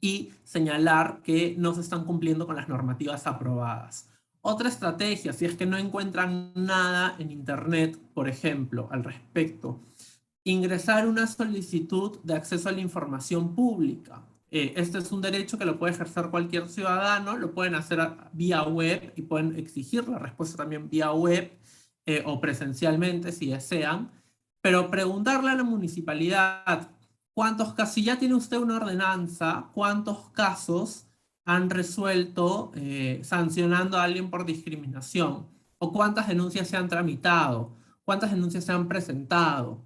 y señalar que no se están cumpliendo con las normativas aprobadas. Otra estrategia, si es que no encuentran nada en Internet, por ejemplo, al respecto, ingresar una solicitud de acceso a la información pública. Este es un derecho que lo puede ejercer cualquier ciudadano, lo pueden hacer vía web y pueden exigir la respuesta también vía web o presencialmente si desean, pero preguntarle a la municipalidad cuántos casos, si ya tiene usted una ordenanza, cuántos casos han resuelto sancionando a alguien por discriminación, o cuántas denuncias se han tramitado, cuántas denuncias se han presentado.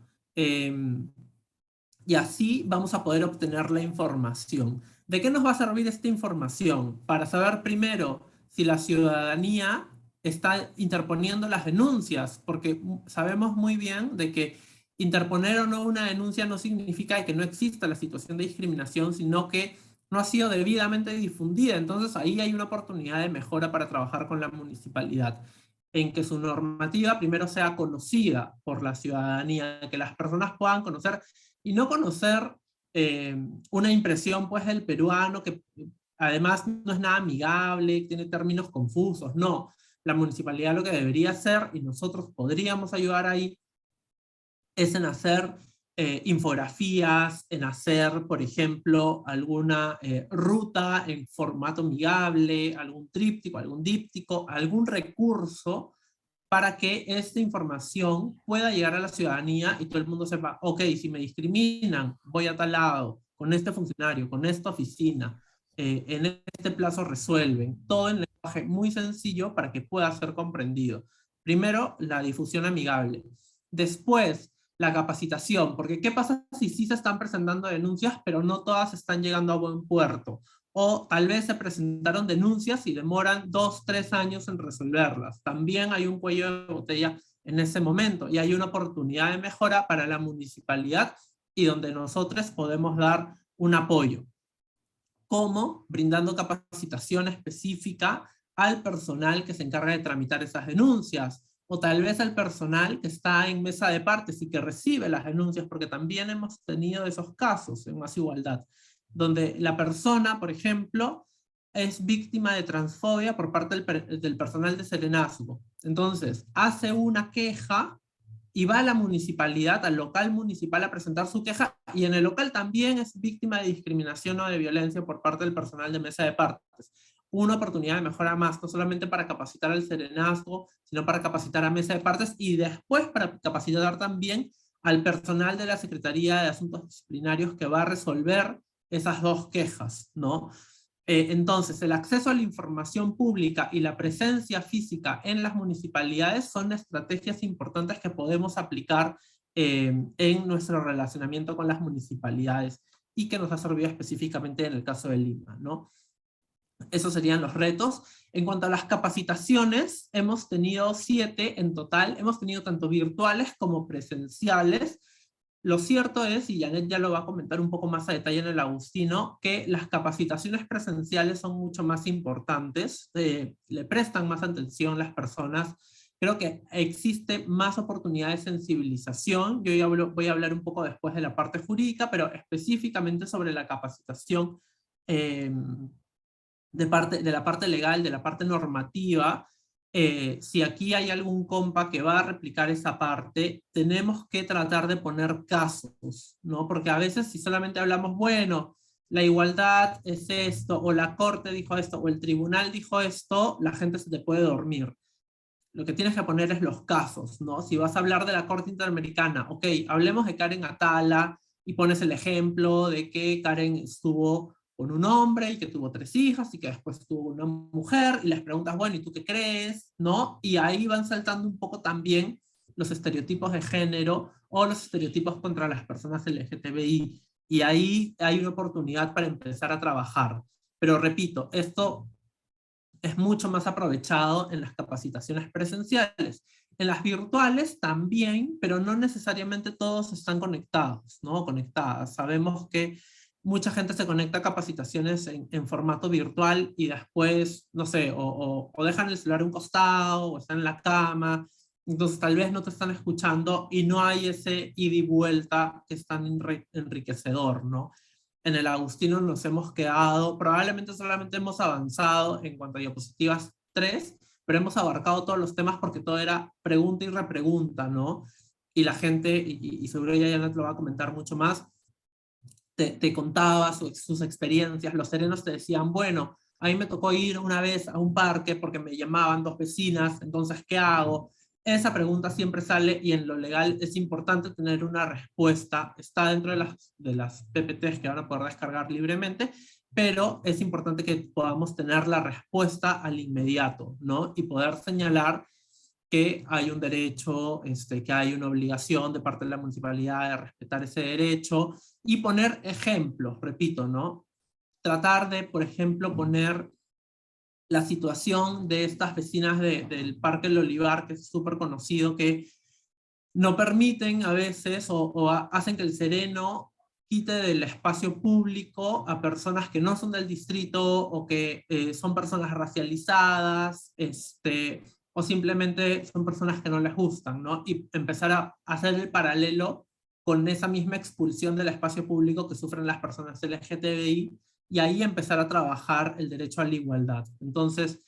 Y así vamos a poder obtener la información. ¿De qué nos va a servir esta información? Para saber primero si la ciudadanía está interponiendo las denuncias, porque sabemos muy bien de que interponer o no una denuncia no significa que no exista la situación de discriminación, sino que no ha sido debidamente difundida. Entonces ahí hay una oportunidad de mejora para trabajar con la municipalidad, en que su normativa primero sea conocida por la ciudadanía, que las personas puedan conocer y no conocer una impresión pues del peruano que además no es nada amigable, tiene términos confusos. No, la municipalidad lo que debería hacer, y nosotros podríamos ayudar ahí, es en hacer infografías, en hacer, por ejemplo, alguna ruta en formato amigable, algún tríptico, algún díptico, algún recurso para que esta información pueda llegar a la ciudadanía y todo el mundo sepa, ok, si me discriminan, voy a tal lado, con este funcionario, con esta oficina, en este plazo resuelven. Todo en lenguaje muy sencillo para que pueda ser comprendido. Primero, la difusión amigable. Después, la capacitación, porque ¿qué pasa si sí se están presentando denuncias, pero no todas están llegando a buen puerto? O tal vez se presentaron denuncias y demoran 2, 3 años en resolverlas. También hay un cuello de botella en ese momento y hay una oportunidad de mejora para la municipalidad y donde nosotros podemos dar un apoyo. ¿Cómo? Brindando capacitación específica al personal que se encarga de tramitar esas denuncias, o tal vez al personal que está en mesa de partes y que recibe las denuncias, porque también hemos tenido esos casos en Más Igualdad, donde la persona, por ejemplo, es víctima de transfobia por parte del personal de serenazgo. Entonces, hace una queja y va a la municipalidad, al local municipal a presentar su queja, y en el local también es víctima de discriminación o de violencia por parte del personal de mesa de partes. Una oportunidad de mejora más, no solamente para capacitar al serenazgo, sino para capacitar a mesa de partes y después para capacitar también al personal de la Secretaría de Asuntos Disciplinarios que va a resolver esas dos quejas, ¿no? Entonces, el acceso a la información pública y la presencia física en las municipalidades son estrategias importantes que podemos aplicar en nuestro relacionamiento con las municipalidades y que nos ha servido específicamente en el caso de Lima, ¿no? Esos serían los retos. En cuanto a las capacitaciones, hemos tenido 7 en total, hemos tenido tanto virtuales como presenciales. Lo cierto es, y Janet ya lo va a comentar un poco más a detalle en el Agustino, que las capacitaciones presenciales son mucho más importantes, le prestan más atención las personas, creo que existe más oportunidad de sensibilización. Yo ya voy a hablar un poco después de la parte jurídica, pero específicamente sobre la capacitación de la parte legal, de la parte normativa. Si aquí hay algún compa que va a replicar esa parte, tenemos que tratar de poner casos, ¿no? Porque a veces si solamente hablamos, bueno, la igualdad es esto, o la corte dijo esto, o el tribunal dijo esto, la gente se te puede dormir. Lo que tienes que poner es los casos, ¿no? Si vas a hablar de la Corte Interamericana, ok, hablemos de Karen Atala, y pones el ejemplo de que Karen estuvo con un hombre y que tuvo 3 hijas y que después tuvo una mujer y les preguntas, bueno, ¿y tú qué crees? ¿No? Y ahí van saltando un poco también los estereotipos de género o los estereotipos contra las personas LGTBI. Y ahí hay una oportunidad para empezar a trabajar. Pero repito, esto es mucho más aprovechado en las capacitaciones presenciales. En las virtuales también, pero no necesariamente todos están conectados, ¿no? Conectadas. Sabemos que mucha gente se conecta a capacitaciones en formato virtual y después, no sé, o dejan el celular a un costado, o están en la cama, entonces tal vez no te están escuchando y no hay ese ida y vuelta que es tan enriquecedor, ¿no? En el Agustino nos hemos quedado, probablemente solamente hemos avanzado en cuanto a diapositivas 3, pero hemos abarcado todos los temas porque todo era pregunta y repregunta, ¿no? Y la gente, y seguro ya Janet lo va a comentar mucho más, te contaba sus experiencias, los serenos te decían, bueno, a mí me tocó ir una vez a un parque porque me llamaban 2 vecinas, entonces, ¿qué hago? Esa pregunta siempre sale y en lo legal es importante tener una respuesta. Está dentro de las PPTs que van a poder descargar libremente, pero es importante que podamos tener la respuesta al inmediato, ¿no? Y poder señalar que hay un derecho, que hay una obligación de parte de la municipalidad de respetar ese derecho y poner ejemplos, repito, ¿no? Tratar de, por ejemplo, poner la situación de estas vecinas del Parque El Olivar, que es súper conocido, que no permiten a veces hacen que el sereno quite del espacio público a personas que no son del distrito o que son personas racializadas, o simplemente son personas que no les gustan, ¿no? Y empezar a hacer el paralelo con esa misma expulsión del espacio público que sufren las personas LGTBI y ahí empezar a trabajar el derecho a la igualdad. Entonces,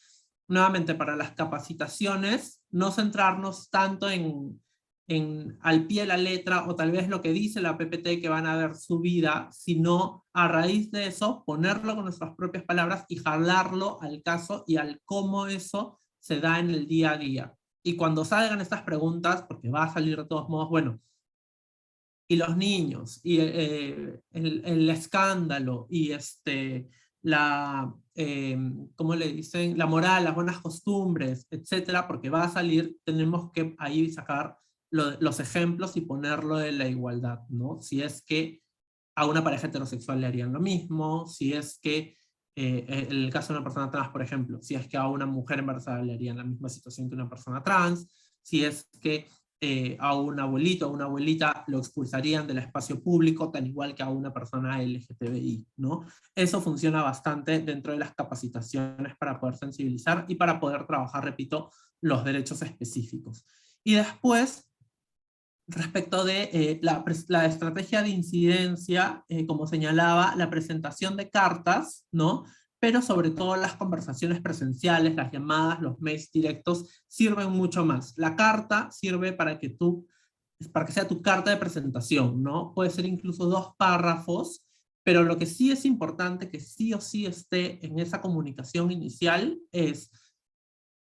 nuevamente para las capacitaciones, no centrarnos tanto en al pie de la letra o tal vez lo que dice la PPT que van a ver su vida, sino a raíz de eso ponerlo con nuestras propias palabras y jalarlo al caso y al cómo eso se da en el día a día. Y cuando salgan estas preguntas, porque va a salir de todos modos, bueno, y los niños, y el escándalo, y ¿cómo le dicen? La moral, las buenas costumbres, etcétera, porque va a salir, tenemos que ahí sacar los ejemplos y ponerlo de la igualdad, ¿no? Si es que a una pareja heterosexual le harían lo mismo, si es que, en el caso de una persona trans, por ejemplo, si es que a una mujer embarazada le harían la misma situación que una persona trans, si es que a un abuelito o una abuelita lo expulsarían del espacio público, tan igual que a una persona LGTBI, ¿no? Eso funciona bastante dentro de las capacitaciones para poder sensibilizar y para poder trabajar, repito, los derechos específicos. Y después, respecto de la estrategia de incidencia, como señalaba, la presentación de cartas, ¿no? Pero sobre todo las conversaciones presenciales, las llamadas, los mails directos, sirven mucho más. La carta sirve para que sea tu carta de presentación, ¿no? Puede ser incluso 2 párrafos, pero lo que sí es importante que sí o sí esté en esa comunicación inicial es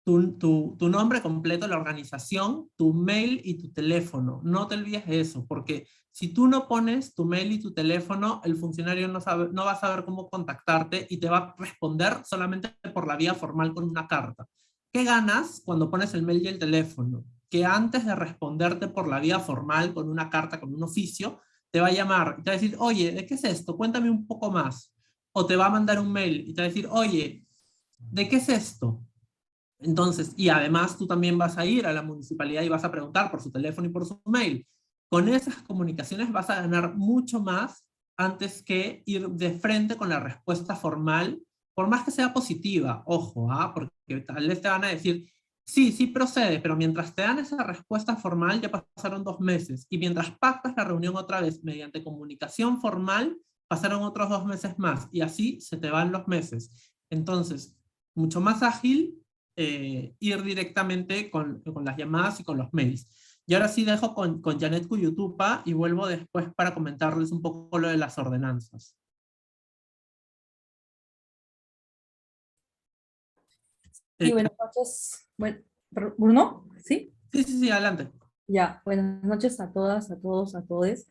tu nombre completo, la organización, tu mail y tu teléfono. No te olvides de eso, porque si tú no pones tu mail y tu teléfono, el funcionario no va a saber cómo contactarte y te va a responder solamente por la vía formal con una carta. ¿Qué ganas cuando pones el mail y el teléfono? Que antes de responderte por la vía formal con una carta, con un oficio, te va a llamar y te va a decir, oye, ¿de qué es esto? Cuéntame un poco más. O te va a mandar un mail y te va a decir, oye, ¿de qué es esto? Entonces, y además tú también vas a ir a la municipalidad y vas a preguntar por su teléfono y por su mail. Con esas comunicaciones vas a ganar mucho más antes que ir de frente con la respuesta formal, por más que sea positiva, ojo, porque tal vez te van a decir, sí, sí procede, pero mientras te dan esa respuesta formal ya pasaron 2 meses, y mientras pactas la reunión otra vez mediante comunicación formal, pasaron otros 2 meses más, y así se te van los meses. Entonces, mucho más ágil ir directamente con las llamadas y con los mails. Y ahora sí dejo con Janet Cuyutupa y vuelvo después para comentarles un poco lo de las ordenanzas. Sí, buenas noches. Bueno, Bruno, ¿sí? Sí, adelante. Ya, buenas noches a todas, a todos, a todes.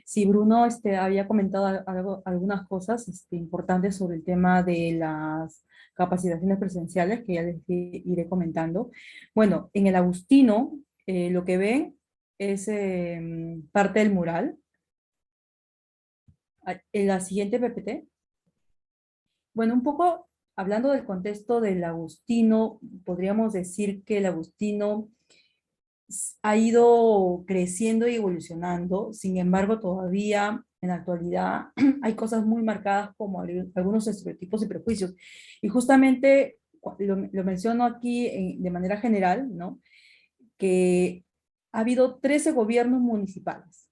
Sí, Bruno había comentado algunas cosas importantes sobre el tema de las capacitaciones presenciales que ya les iré comentando. Bueno, en el Agustino lo que ven es parte del mural. En la siguiente PPT. Bueno, un poco hablando del contexto del agustino, podríamos decir que el agustino ha ido creciendo y evolucionando, sin embargo, todavía en la actualidad hay cosas muy marcadas como algunos estereotipos y prejuicios. Y justamente lo menciono aquí de manera general, ¿no? Que ha habido 13 gobiernos municipales.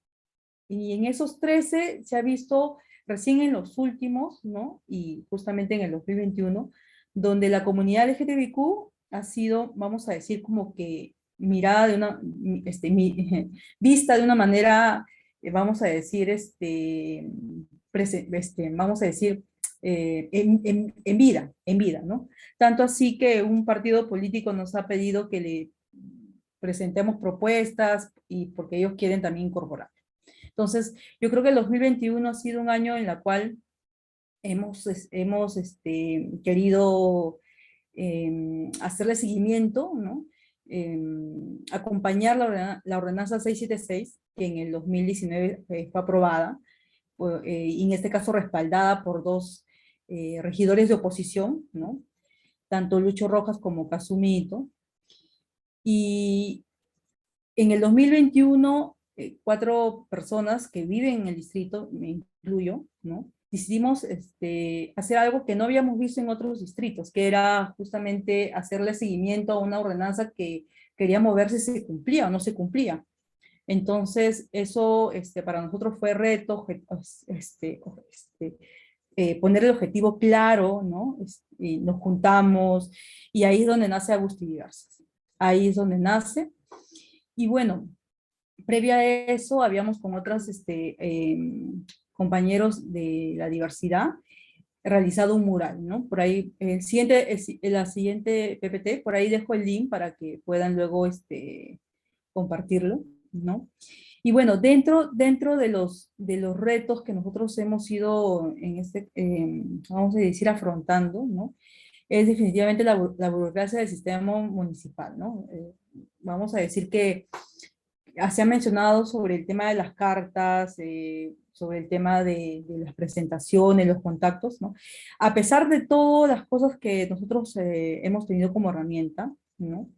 Y en esos 13 se ha visto recién en los últimos, ¿no? Y justamente en el 2021, donde la comunidad LGTBIQ ha sido, vamos a decir, como que mirada de una, vista de una manera, vamos a decir, vamos a decir, en vida, ¿no? Tanto así que un partido político nos ha pedido que le presentemos propuestas y porque ellos quieren también incorporar. Entonces, yo creo que el 2021 ha sido un año en el cual hemos querido hacerle seguimiento, ¿no? Acompañar la ordenanza 676, que en el 2019 fue aprobada, y en este caso respaldada por dos regidores de oposición, ¿no? Tanto Lucho Rojas como Kazumi Ito. Y en el 2021, 4 personas que viven en el distrito, me incluyo, ¿no? Decidimos hacer algo que no habíamos visto en otros distritos, que era justamente hacerle seguimiento a una ordenanza que queríamos ver si se cumplía o no se cumplía. Entonces, eso para nosotros fue reto, poner el objetivo claro, ¿no? Y nos juntamos, y ahí es donde nace Agustín Garzas. Ahí es donde nace. Y bueno, previa a eso, habíamos con otros compañeros de la diversidad realizado un mural, ¿no? Por ahí, la siguiente PPT, por ahí dejo el link para que puedan luego compartirlo, ¿no? Y bueno, dentro de los retos que nosotros hemos ido vamos a decir, afrontando, ¿no? Es definitivamente la burocracia del sistema municipal, ¿no? Vamos a decir que se ha mencionado sobre el tema de las cartas, sobre el tema de las presentaciones, los contactos, ¿no? A pesar de todas las cosas que nosotros hemos tenido como herramienta, ¿no?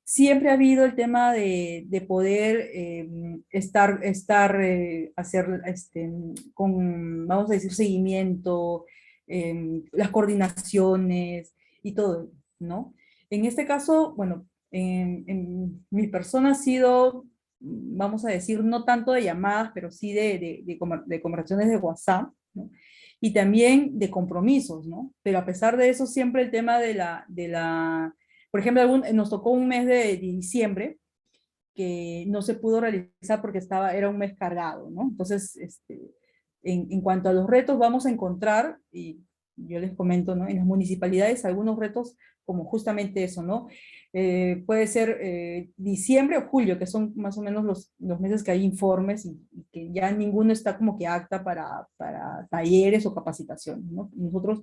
Siempre ha habido el tema de poder hacer vamos a decir, seguimiento, las coordinaciones y todo, ¿no? En este caso, bueno, mi persona ha sido, vamos a decir, no tanto de llamadas, pero sí de conversaciones de WhatsApp, ¿no? Y también de compromisos, ¿no? Pero a pesar de eso, siempre el tema por ejemplo, nos tocó un mes de diciembre que no se pudo realizar porque era un mes cargado, ¿no? Entonces, en cuanto a los retos, vamos a encontrar, y yo les comento, ¿no? En las municipalidades algunos retos como justamente eso, ¿no? Puede ser diciembre o julio, que son más o menos los meses que hay informes y que ya ninguno está como que apta para talleres o capacitaciones, ¿no? Nosotros,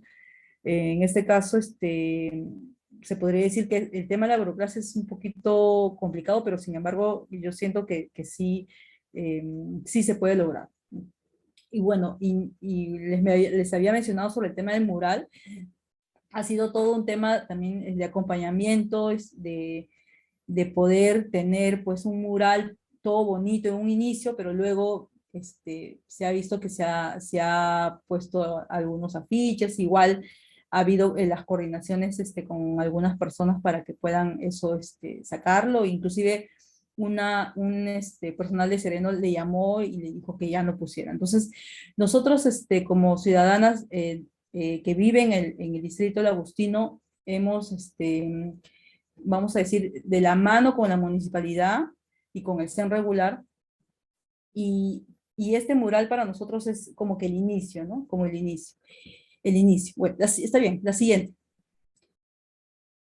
en este caso, se podría decir que el tema de la burocracia es un poquito complicado, pero sin embargo yo siento que sí, sí se puede lograr. Y bueno, y les había mencionado sobre el tema del mural. Ha sido todo un tema también de acompañamiento, de poder tener pues un mural todo bonito en un inicio, pero luego se ha visto que se ha puesto algunos afiches, igual ha habido las coordinaciones con algunas personas para que puedan eso sacarlo, inclusive un personal de Sereno le llamó y le dijo que ya no pusiera. Entonces, nosotros como ciudadanas que viven en el distrito del Agustino, hemos, vamos a decir, de la mano con la municipalidad y con el CEN regular, y este mural para nosotros es como que el inicio, ¿no? Como el inicio. El inicio. Bueno, está bien, la siguiente.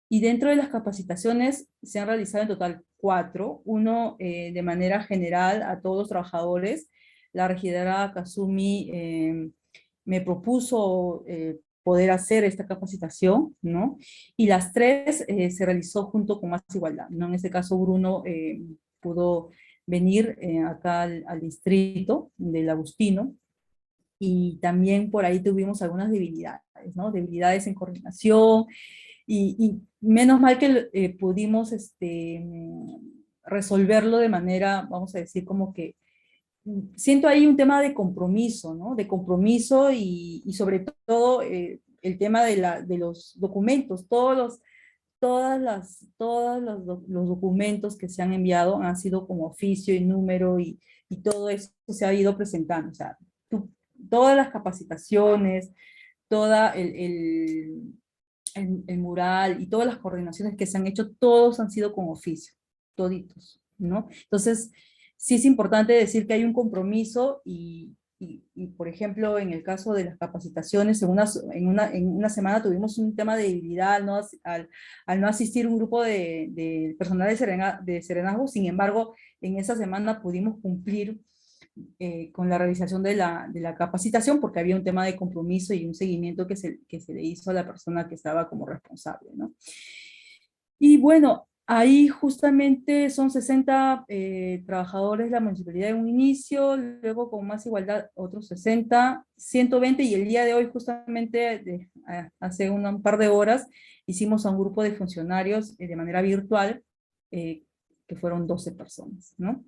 Y dentro de las capacitaciones se han realizado en total 4, uno de manera general a todos los trabajadores. La regidora Kazumi me propuso poder hacer esta capacitación, ¿no? Y las 3 se realizó junto con Más Igualdad, ¿no? En este caso Bruno pudo venir acá al distrito del Agustino, y también por ahí tuvimos algunas debilidades, ¿no? Debilidades en coordinación, y menos mal que pudimos resolverlo de manera, vamos a decir, como que siento ahí un tema de compromiso, ¿no? De compromiso y sobre todo el tema de los documentos, los documentos que se han enviado han sido como oficio y número y todo eso se ha ido presentando. O sea, todas las capacitaciones, toda el mural y todas las coordinaciones que se han hecho, todos han sido con oficio, toditos, ¿no? Entonces, sí es importante decir que hay un compromiso y, por ejemplo, en el caso de las capacitaciones, en una semana tuvimos un tema de debilidad al no asistir un grupo de personal de Serenazgo. Sin embargo, en esa semana pudimos cumplir con la realización de la capacitación, porque había un tema de compromiso y un seguimiento que se le hizo a la persona que estaba como responsable, ¿no? Y bueno, ahí justamente son 60 trabajadores de la municipalidad en un inicio, luego con Más Igualdad otros 60, 120, y el día de hoy justamente, hace un par de horas, hicimos a un grupo de funcionarios de manera virtual, que fueron 12 personas, ¿no?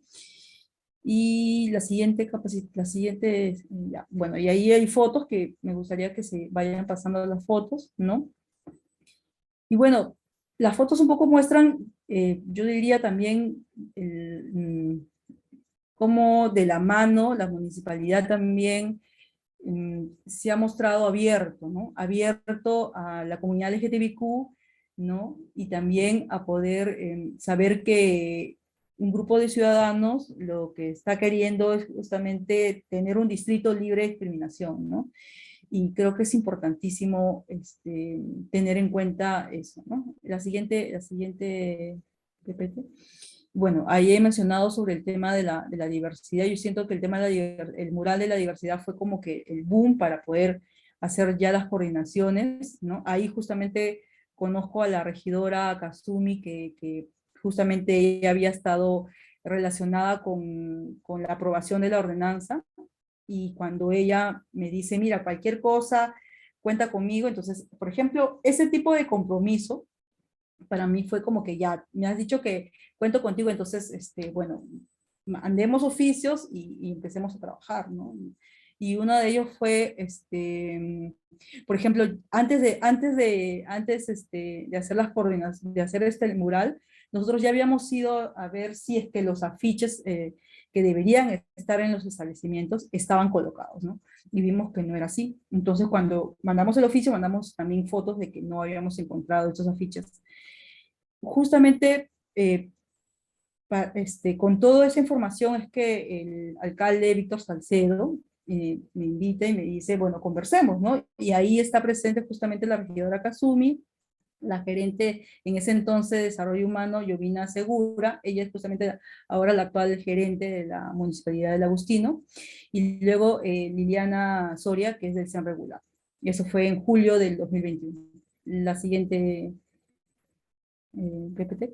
Y ya, bueno, y ahí hay fotos que me gustaría que se vayan pasando las fotos, ¿no? Y bueno, las fotos un poco muestran, yo diría también, cómo de la mano la municipalidad también se ha mostrado abierto, ¿no? Abierto a la comunidad LGTBIQ, ¿no? Y también a poder saber que un grupo de ciudadanos lo que está queriendo es justamente tener un distrito libre de discriminación, ¿no? Y creo que es importantísimo tener en cuenta eso, ¿no? La siguiente, PPT. Bueno, ahí he mencionado sobre el tema de la diversidad. Yo siento que el tema el mural de la diversidad fue como que el boom para poder hacer ya las coordinaciones, ¿no? Ahí justamente conozco a la regidora Kazumi, que justamente ella había estado relacionada con la aprobación de la ordenanza, y cuando ella me dice, mira, cualquier cosa, cuenta conmigo. Entonces, por ejemplo, ese tipo de compromiso, para mí fue como que ya, me has dicho que cuento contigo, entonces, bueno, andemos oficios y empecemos a trabajar, ¿no? Y uno de ellos fue, por ejemplo, antes de hacer las coordenaciones, de hacer el mural, nosotros ya habíamos ido a ver si es que los afiches que deberían estar en los establecimientos estaban colocados, ¿no? Y vimos que no era así. Entonces, cuando mandamos el oficio, mandamos también fotos de que no habíamos encontrado estos afiches. Justamente, con toda esa información es que el alcalde Víctor Salcedo me invita y me dice, bueno, conversemos, ¿no? Y ahí está presente justamente la regidora Kazumi, la gerente en ese entonces de Desarrollo Humano, Jovina Segura. Ella es justamente ahora la actual gerente de la Municipalidad del Agustino, y luego Liliana Soria, que es del CEN Regular. Y eso fue en julio del 2021. La siguiente, PPT.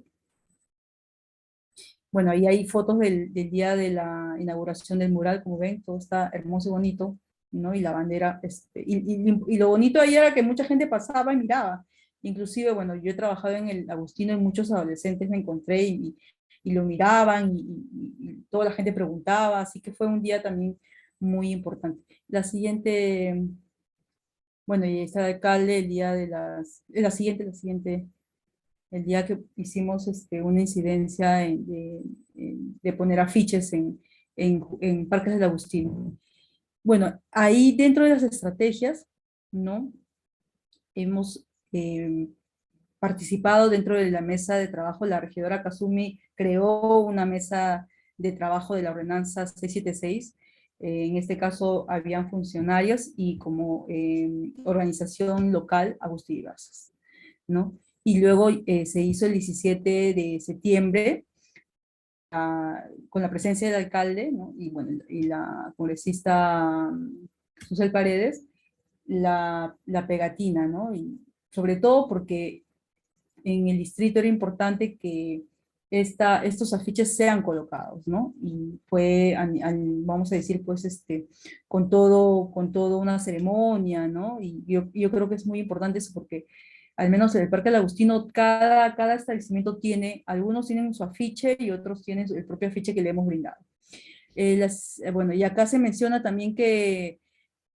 Bueno, ahí hay fotos del día de la inauguración del mural, como ven, todo está hermoso y bonito, ¿no? Y la bandera, y lo bonito ahí era que mucha gente pasaba y miraba. Inclusive, bueno, yo he trabajado en el Agustino y muchos adolescentes me encontré y lo miraban y toda la gente preguntaba, así que fue un día también muy importante. La siguiente, bueno, y está el alcalde el día de la siguiente, el día que hicimos una incidencia de poner afiches en Parques del Agustino. Bueno, ahí dentro de las estrategias, ¿no? Hemos participado dentro de la mesa de trabajo. La regidora Kazumi creó una mesa de trabajo de la ordenanza 676. En este caso habían funcionarios y como organización local Agustín Ibarzas, ¿no? Y luego se hizo el 17 de septiembre con la presencia del alcalde, ¿no? Y, bueno, y la congresista Susel Paredes, la pegatina, ¿no? Y sobre todo porque en el distrito era importante que estos afiches sean colocados, ¿no? Y fue, vamos a decir, pues, con todo una ceremonia, ¿no? Y yo creo que es muy importante eso porque, al menos en el Parque del Agustino, cada establecimiento tiene, algunos tienen su afiche y otros tienen el propio afiche que le hemos brindado. Bueno, y acá se menciona también que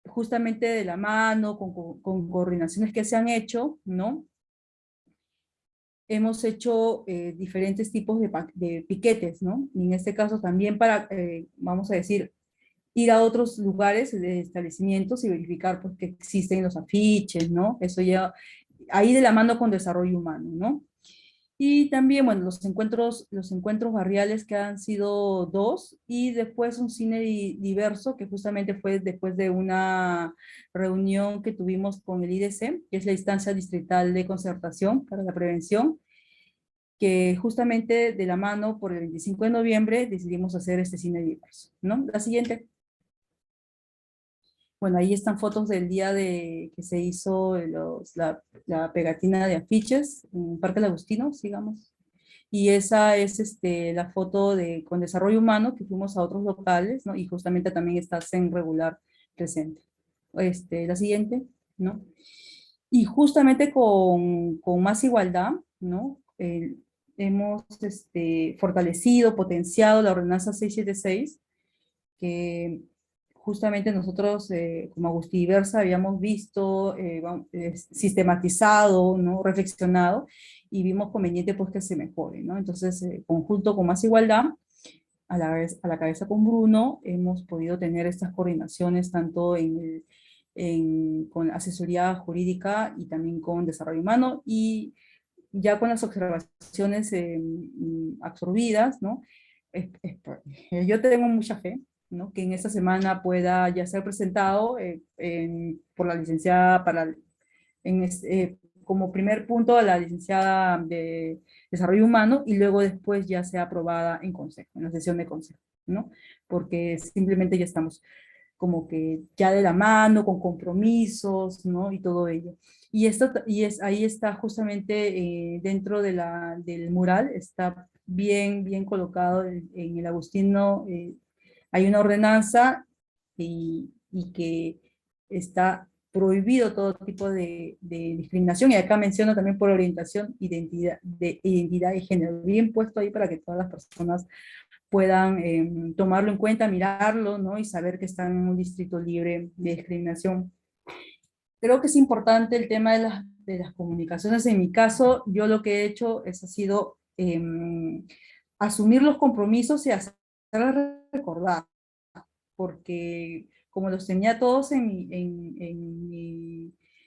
justamente de la mano, con coordinaciones que se han hecho, ¿no? Hemos hecho diferentes tipos de piquetes, ¿no? Y en este caso también para, vamos a decir, ir a otros lugares de establecimientos y verificar pues, que existen los afiches, ¿no? Eso ya, ahí de la mano con desarrollo humano, ¿no? Y también, bueno, los encuentros barriales que han sido 2, y después un cine diverso, que justamente fue después de una reunión que tuvimos con el IDC, que es la Instancia Distrital de Concertación para la Prevención, que justamente de la mano por el 25 de noviembre decidimos hacer este cine diverso, ¿no? La siguiente. Bueno, ahí están fotos del día que se hizo la pegatina de afiches en Parque del Agustino, sigamos. Y esa es la foto con desarrollo humano, que fuimos a otros locales, ¿no? Y justamente también está CEN Regular presente. La siguiente, ¿no? Y justamente con Más Igualdad, ¿no? Hemos fortalecido, potenciado la ordenanza 676, que justamente nosotros como Agustiversa habíamos visto, sistematizado, ¿no? Reflexionado, y vimos conveniente pues que se mejore, ¿no? Entonces, conjunto con Más Igualdad, a la cabeza con Bruno, hemos podido tener estas coordinaciones tanto con asesoría jurídica y también con desarrollo humano, y ya con las observaciones absorbidas, ¿no? Yo tengo mucha fe, ¿no? Que en esta semana pueda ya ser presentado por la licenciada como primer punto a la licenciada de Desarrollo Humano, y luego después ya sea aprobada en consejo, en la sesión de consejo, ¿no? Porque simplemente ya estamos como que ya de la mano, con compromisos, ¿no? Y todo ello. Ahí está justamente dentro del mural, está bien colocado en el Agustino, hay una ordenanza y que está prohibido todo tipo de discriminación, y acá menciono también por orientación, identidad y género, bien puesto ahí para que todas las personas puedan tomarlo en cuenta, mirarlo, ¿no? Y saber que están en un distrito libre de discriminación. Creo que es importante el tema de las comunicaciones. En mi caso, yo lo que he hecho ha sido asumir los compromisos y hacerlos recordar, porque como los tenía todos en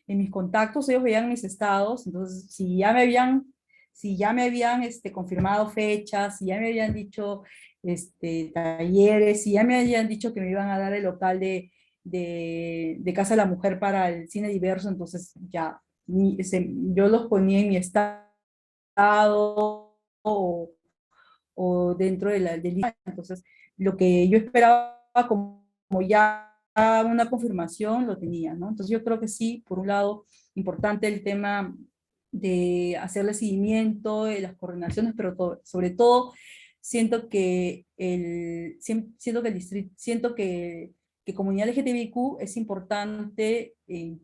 mis contactos, ellos veían mis estados, entonces si ya me habían confirmado fechas, si ya me habían dicho talleres, si ya me habían dicho que me iban a dar el local de Casa de la Mujer para el cine diverso, entonces ya yo los ponía en mi estado o dentro del entonces lo que yo esperaba como ya una confirmación lo tenía, ¿no? Entonces yo creo que sí, por un lado, importante el tema de hacerle seguimiento, de las coordinaciones, pero sobre todo siento que que comunidad LGTBIQ es importante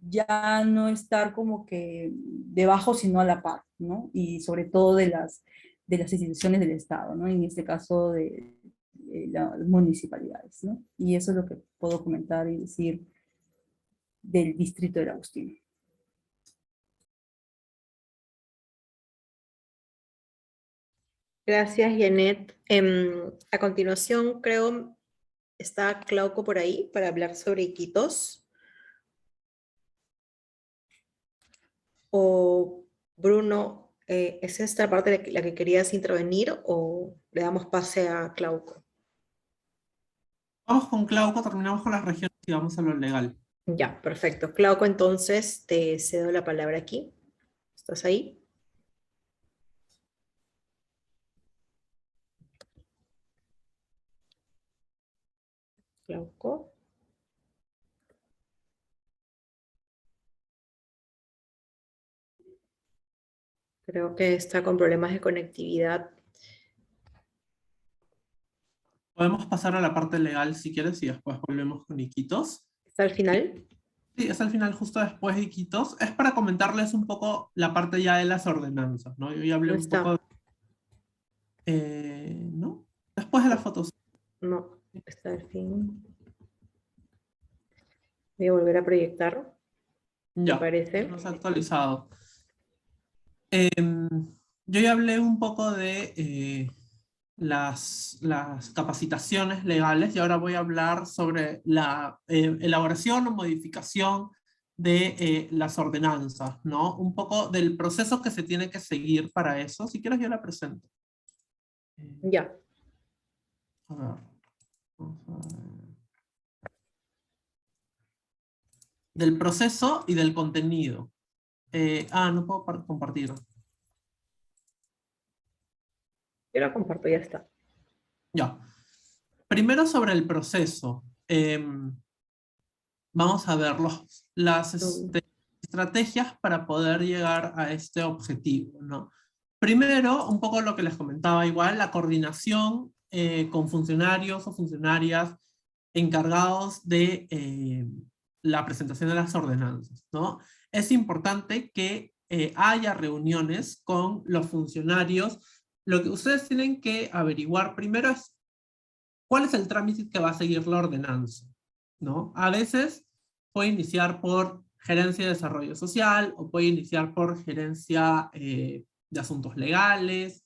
ya no estar como que debajo, sino a la par, ¿no? Y sobre todo de las instituciones del Estado, ¿no? En este caso de las municipalidades, ¿no? Y eso es lo que puedo comentar y decir del distrito del Agustino. Gracias, Janet. A continuación, creo, está Clauco por ahí para hablar sobre Iquitos. O Bruno, ¿es esta parte la que querías intervenir o le damos pase a Clauco? Vamos con Clauco, terminamos con las regiones y vamos a lo legal. Ya, perfecto. Clauco, entonces te cedo la palabra aquí. ¿Estás ahí? Clauco. Creo que está con problemas de conectividad. Podemos pasar a la parte legal si quieres y después volvemos con Iquitos. ¿Está al final? Sí, es al final, justo después de Iquitos. Es para comentarles un poco la parte ya de las ordenanzas, ¿no? Yo ya hablé No un está. poco... ¿no? Después de las fotos. No, está al fin. Voy a volver a proyectar, ¿me Ya, parece? no se ha actualizado. Yo ya hablé un poco de las capacitaciones legales y ahora voy a hablar sobre la elaboración o modificación de las ordenanzas, ¿no? Un poco del proceso que se tiene que seguir para eso. Si quieres yo la presento. Ya. A ver. Vamos a ver. Del proceso y del contenido. No puedo compartir. Yo lo comparto, ya está. Ya. Primero sobre el proceso. Vamos a ver las estrategias para poder llegar a este objetivo, ¿no? Primero, un poco lo que les comentaba igual, la coordinación con funcionarios o funcionarias encargados de la presentación de las ordenanzas, ¿no? Es importante que haya reuniones con los funcionarios. Lo que ustedes tienen que averiguar primero es cuál es el trámite que va a seguir la ordenanza, ¿no? A veces puede iniciar por gerencia de desarrollo social o puede iniciar por gerencia de asuntos legales,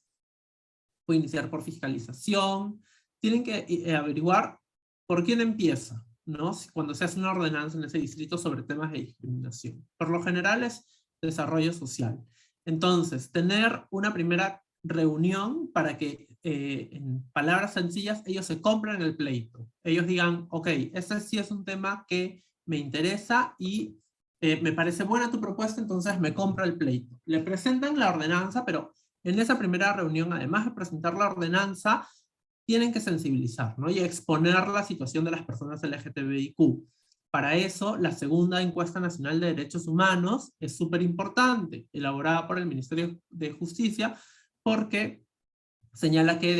puede iniciar por fiscalización. Tienen que averiguar por quién empieza, ¿no? Cuando se hace una ordenanza en ese distrito sobre temas de discriminación. Por lo general es desarrollo social. Entonces, tener una primera reunión para que, en palabras sencillas, ellos se compren el pleito. Ellos digan, ok, este sí es un tema que me interesa y me parece buena tu propuesta, entonces me compro el pleito. Le presentan la ordenanza, pero en esa primera reunión, además de presentar la ordenanza, tienen que sensibilizar, ¿no? Y exponer la situación de las personas LGTBIQ. Para eso, la segunda encuesta nacional de derechos humanos es súper importante, elaborada por el Ministerio de Justicia, porque señala que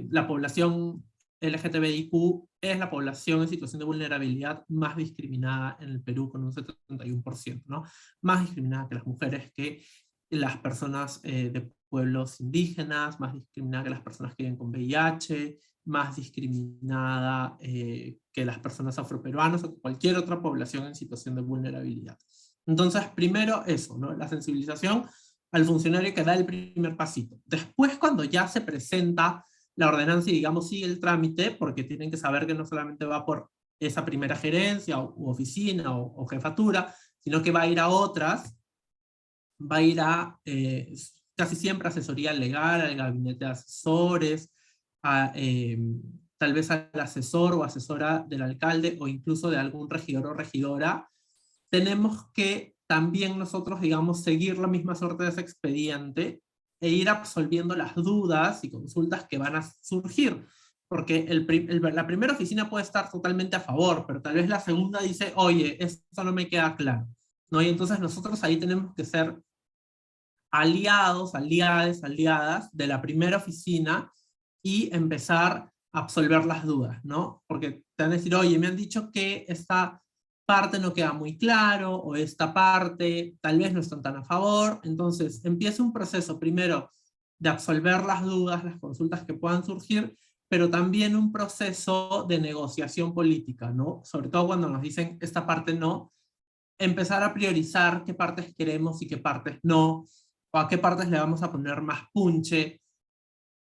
la población LGTBIQ es la población en situación de vulnerabilidad más discriminada en el Perú, con un 71%, ¿no? Más discriminada que las mujeres, que las personas de pueblos indígenas, más discriminada que las personas que viven con VIH, más discriminada que las personas afroperuanas o cualquier otra población en situación de vulnerabilidad. Entonces, primero eso, ¿no? La sensibilización al funcionario que da el primer pasito. Después, cuando ya se presenta la ordenanza y digamos sigue el trámite, porque tienen que saber que no solamente va por esa primera gerencia u oficina o jefatura, sino que va a ir a otras, va a ir a casi siempre asesoría legal, al gabinete de asesores, tal vez al asesor o asesora del alcalde o incluso de algún regidor o regidora. Tenemos que también nosotros, digamos, seguir la misma suerte de ese expediente e ir absolviendo las dudas y consultas que van a surgir. Porque la primera oficina puede estar totalmente a favor, pero tal vez la segunda dice, oye, esto no me queda claro, ¿no? Y entonces nosotros ahí tenemos que ser aliados, aliadas de la primera oficina y empezar a absolver las dudas, ¿no? Porque te van a decir, oye, me han dicho que esta parte no queda muy claro, o esta parte tal vez no están tan a favor. Entonces empieza un proceso primero de absolver las dudas, las consultas que puedan surgir, pero también un proceso de negociación política, ¿no? Sobre todo cuando nos dicen esta parte no, empezar a priorizar qué partes queremos y qué partes no, o a qué partes le vamos a poner más punche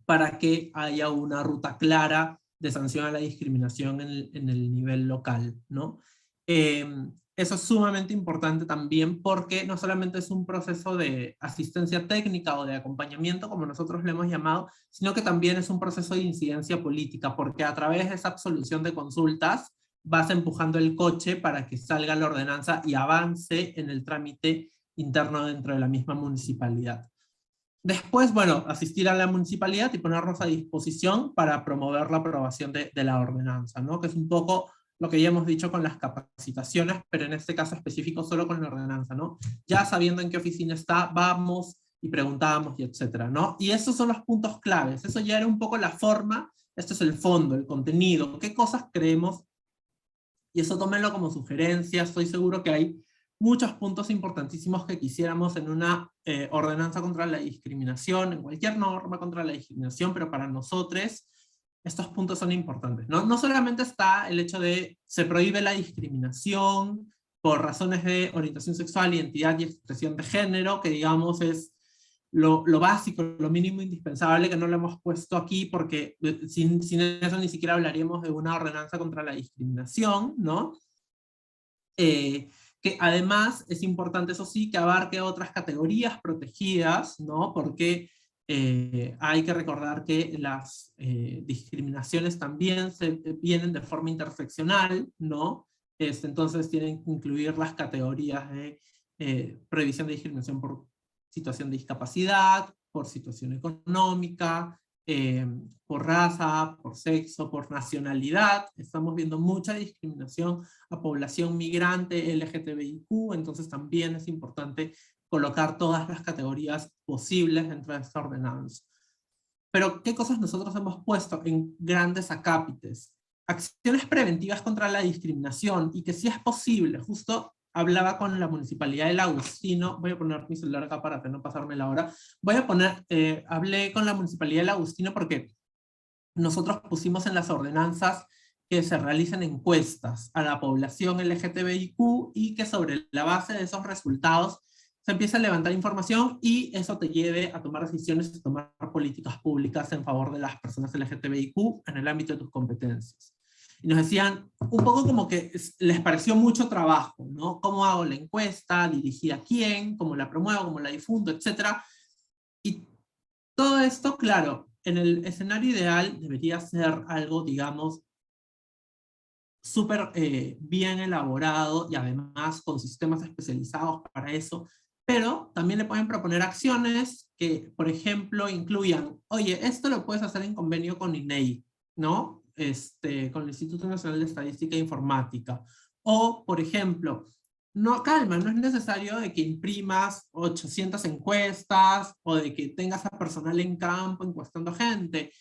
para que haya una ruta clara de sanción a la discriminación en el nivel local, ¿no? Eso es sumamente importante también porque no solamente es un proceso de asistencia técnica o de acompañamiento, como nosotros le hemos llamado, sino que también es un proceso de incidencia política, porque a través de esa absolución de consultas vas empujando el coche para que salga la ordenanza y avance en el trámite interno dentro de la misma municipalidad. Después, bueno, asistir a la municipalidad y ponernos a disposición para promover la aprobación de la ordenanza, ¿no? Que es un poco lo que ya hemos dicho con las capacitaciones, pero en este caso específico solo con la ordenanza, ¿no? Ya sabiendo en qué oficina está, vamos y preguntamos y etcétera, ¿no? Y esos son los puntos claves. Eso ya era un poco la forma Esto es el fondo, el contenido, qué cosas creemos, y eso tómenlo como sugerencia. Estoy seguro que hay muchos puntos importantísimos que quisiéramos en una ordenanza contra la discriminación, en cualquier norma contra la discriminación, pero para nosotros estos puntos son importantes, ¿no? No solamente está el hecho de se prohíbe la discriminación por razones de orientación sexual, identidad y expresión de género, que digamos es lo básico, lo mínimo indispensable, que no lo hemos puesto aquí porque sin eso ni siquiera hablaríamos de una ordenanza contra la discriminación, ¿no? Que además es importante, eso sí, que abarque otras categorías protegidas, ¿no? Porque hay que recordar que las discriminaciones también vienen de forma interseccional, ¿no? Entonces tienen que incluir las categorías de prohibición de discriminación por situación de discapacidad, por situación económica, por raza, por sexo, por nacionalidad. Estamos viendo mucha discriminación a población migrante LGTBIQ, entonces también es importante colocar todas las categorías posibles dentro de esta ordenanza. Pero, ¿qué cosas nosotros hemos puesto en grandes acápites? Acciones preventivas contra la discriminación, y que si es posible, justo hablaba con la Municipalidad del Agustino, voy a poner mi celular acá para no pasarme la hora, hablé con la Municipalidad del Agustino porque nosotros pusimos en las ordenanzas que se realicen encuestas a la población LGTBIQ y que sobre la base de esos resultados se empieza a levantar información y eso te lleve a tomar decisiones y tomar políticas públicas en favor de las personas LGTBIQ en el ámbito de tus competencias. Y nos decían un poco como que les pareció mucho trabajo, ¿no? ¿Cómo hago la encuesta? ¿Dirigida a quién? ¿Cómo la promuevo? ¿Cómo la difundo? Etcétera. Y todo esto, claro, en el escenario ideal debería ser algo, digamos, súper bien elaborado y además con sistemas especializados para eso, pero también le pueden proponer acciones que, por ejemplo, incluyan, oye, esto lo puedes hacer en convenio con INEI, ¿no? Con el Instituto Nacional de Estadística e Informática. O, por ejemplo, no, calma, no es necesario de que imprimas 800 encuestas o de que tengas a personal en campo encuestando gente.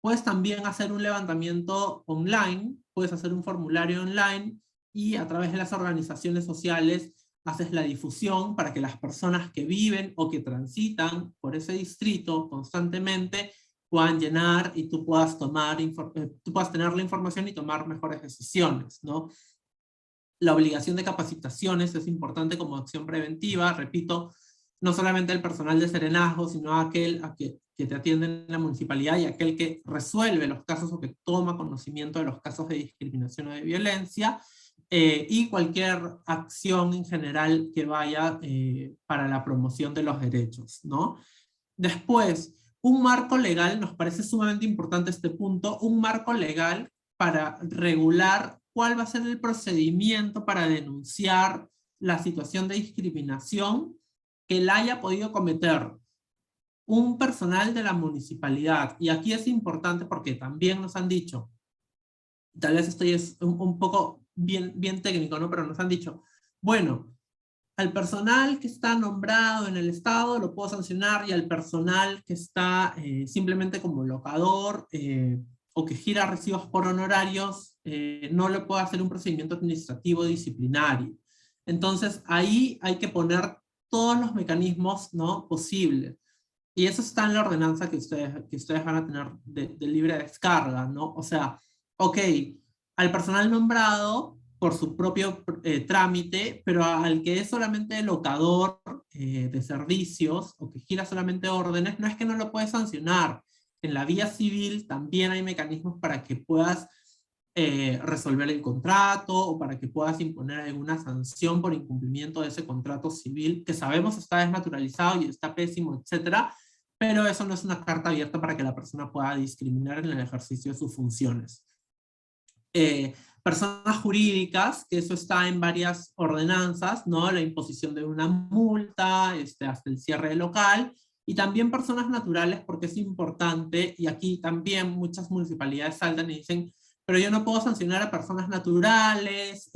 Puedes también hacer un levantamiento online, puedes hacer un formulario online y a través de las organizaciones sociales haces la difusión para que las personas que viven o que transitan por ese distrito constantemente puedan llenar y tú puedas tener la información y tomar mejores decisiones, ¿no? La obligación de capacitaciones es importante como acción preventiva, repito, no solamente el personal de serenazgo, sino aquel que te atiende en la municipalidad y aquel que resuelve los casos o que toma conocimiento de los casos de discriminación o de violencia, y cualquier acción en general que vaya para la promoción de los derechos, ¿no? Después, un marco legal, nos parece sumamente importante este punto, un marco legal para regular cuál va a ser el procedimiento para denunciar la situación de discriminación que la haya podido cometer un personal de la municipalidad. Y aquí es importante porque también nos han dicho, tal vez esto es un poco bien técnico, ¿no? Pero nos han dicho, bueno, al personal que está nombrado en el Estado lo puedo sancionar y al personal que está simplemente como locador o que gira recibos por honorarios no le puedo hacer un procedimiento administrativo disciplinario. Entonces ahí hay que poner todos los mecanismos, ¿no?, posibles. Y eso está en la ordenanza que ustedes van a tener de libre descarga, ¿no? O sea, ok, al personal nombrado por su propio trámite, pero al que es solamente locador de servicios o que gira solamente órdenes, no es que no lo puedes sancionar. En la vía civil también hay mecanismos para que puedas resolver el contrato o para que puedas imponer alguna sanción por incumplimiento de ese contrato civil, que sabemos está desnaturalizado y está pésimo, etcétera, pero eso no es una carta abierta para que la persona pueda discriminar en el ejercicio de sus funciones. Personas jurídicas, que eso está en varias ordenanzas, ¿no? La imposición de una multa, hasta el cierre del local, y también personas naturales, porque es importante, y aquí también muchas municipalidades saltan y dicen, pero yo no puedo sancionar a personas naturales,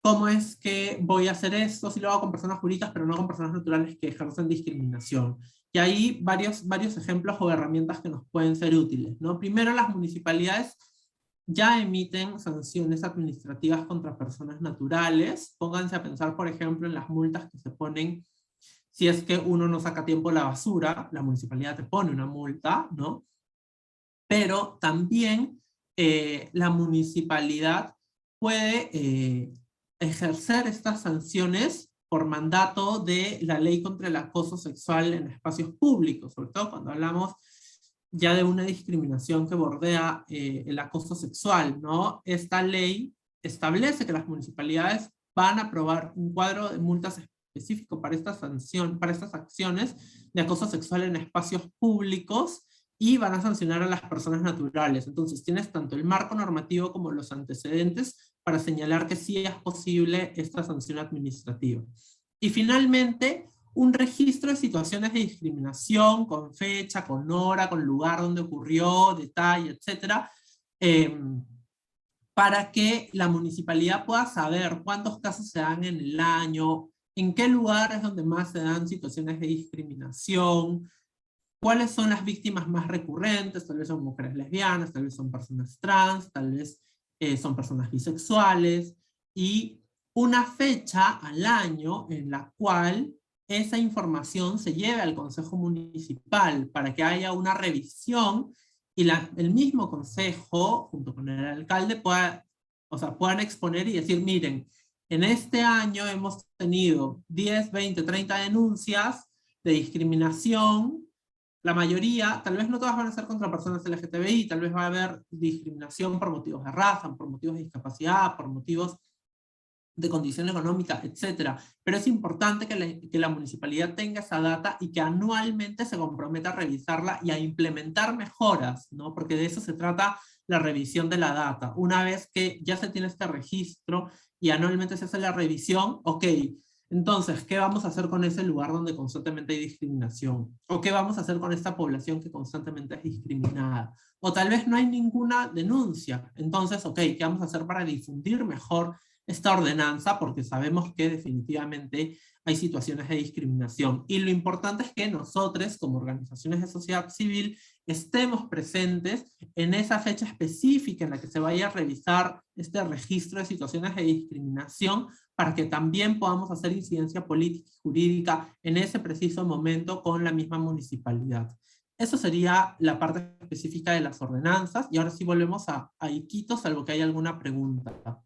¿cómo es que voy a hacer esto si lo hago con personas jurídicas, pero no con personas naturales que ejercen discriminación? Y hay varios ejemplos o herramientas que nos pueden ser útiles, ¿no? Primero, las municipalidades ya emiten sanciones administrativas contra personas naturales. Pónganse a pensar, por ejemplo, en las multas que se ponen si es que uno no saca a tiempo la basura, la municipalidad te pone una multa, ¿no? Pero también la municipalidad puede ejercer estas sanciones por mandato de la ley contra el acoso sexual en espacios públicos, sobre todo cuando hablamos ya de una discriminación que bordea el acoso sexual, ¿no? Esta ley establece que las municipalidades van a aprobar un cuadro de multas específico para esta sanción, para estas acciones de acoso sexual en espacios públicos, y van a sancionar a las personas naturales. Entonces tienes tanto el marco normativo como los antecedentes para señalar que sí es posible esta sanción administrativa. Y finalmente, un registro de situaciones de discriminación con fecha, con hora, con lugar donde ocurrió, detalle, etcétera, para que la municipalidad pueda saber cuántos casos se dan en el año, en qué lugares donde más se dan situaciones de discriminación, cuáles son las víctimas más recurrentes, tal vez son mujeres lesbianas, tal vez son personas trans, tal vez son personas bisexuales, y una fecha al año en la cual esa información se lleve al Consejo Municipal para que haya una revisión y el mismo consejo, junto con el alcalde, puedan exponer y decir, miren, en este año hemos tenido 10, 20, 30 denuncias de discriminación. La mayoría, tal vez no todas van a ser contra personas LGTBI, tal vez va a haber discriminación por motivos de raza, por motivos de discapacidad, por motivos de condición económica, etcétera. Pero es importante que la municipalidad tenga esa data y que anualmente se comprometa a revisarla y a implementar mejoras, ¿no? Porque de eso se trata la revisión de la data. Una vez que ya se tiene este registro y anualmente se hace la revisión, ok, entonces, ¿qué vamos a hacer con ese lugar donde constantemente hay discriminación? ¿O qué vamos a hacer con esta población que constantemente es discriminada? O tal vez no hay ninguna denuncia. Entonces, ok, ¿qué vamos a hacer para difundir mejor esta ordenanza? Porque sabemos que definitivamente hay situaciones de discriminación. Y lo importante es que nosotros, como organizaciones de sociedad civil, estemos presentes en esa fecha específica en la que se vaya a revisar este registro de situaciones de discriminación, para que también podamos hacer incidencia política y jurídica en ese preciso momento con la misma municipalidad. Eso sería la parte específica de las ordenanzas, y ahora sí volvemos a Iquitos, salvo que haya alguna pregunta.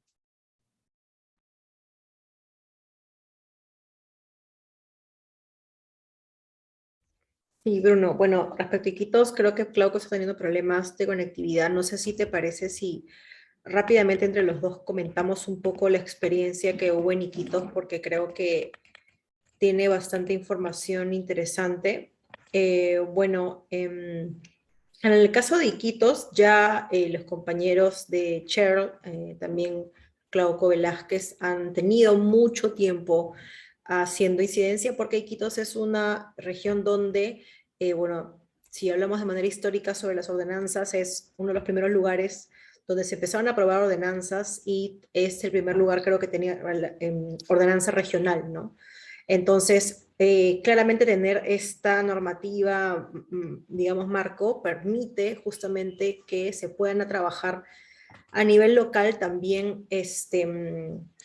Sí, Bruno. Bueno, respecto a Iquitos, creo que Claudio está teniendo problemas de conectividad. No sé si te parece si rápidamente entre los dos comentamos un poco la experiencia que hubo en Iquitos, porque creo que tiene bastante información interesante. Bueno, en el caso de Iquitos, ya los compañeros de Cheryl, también Claudio Velázquez, han tenido mucho tiempo haciendo incidencia, porque Iquitos es una región donde, bueno, si hablamos de manera histórica sobre las ordenanzas, es uno de los primeros lugares donde se empezaron a aprobar ordenanzas, y es el primer lugar, creo, que tenía ordenanza regional, ¿no? Entonces, claramente tener esta normativa, digamos, marco, permite justamente que se puedan trabajar a nivel local también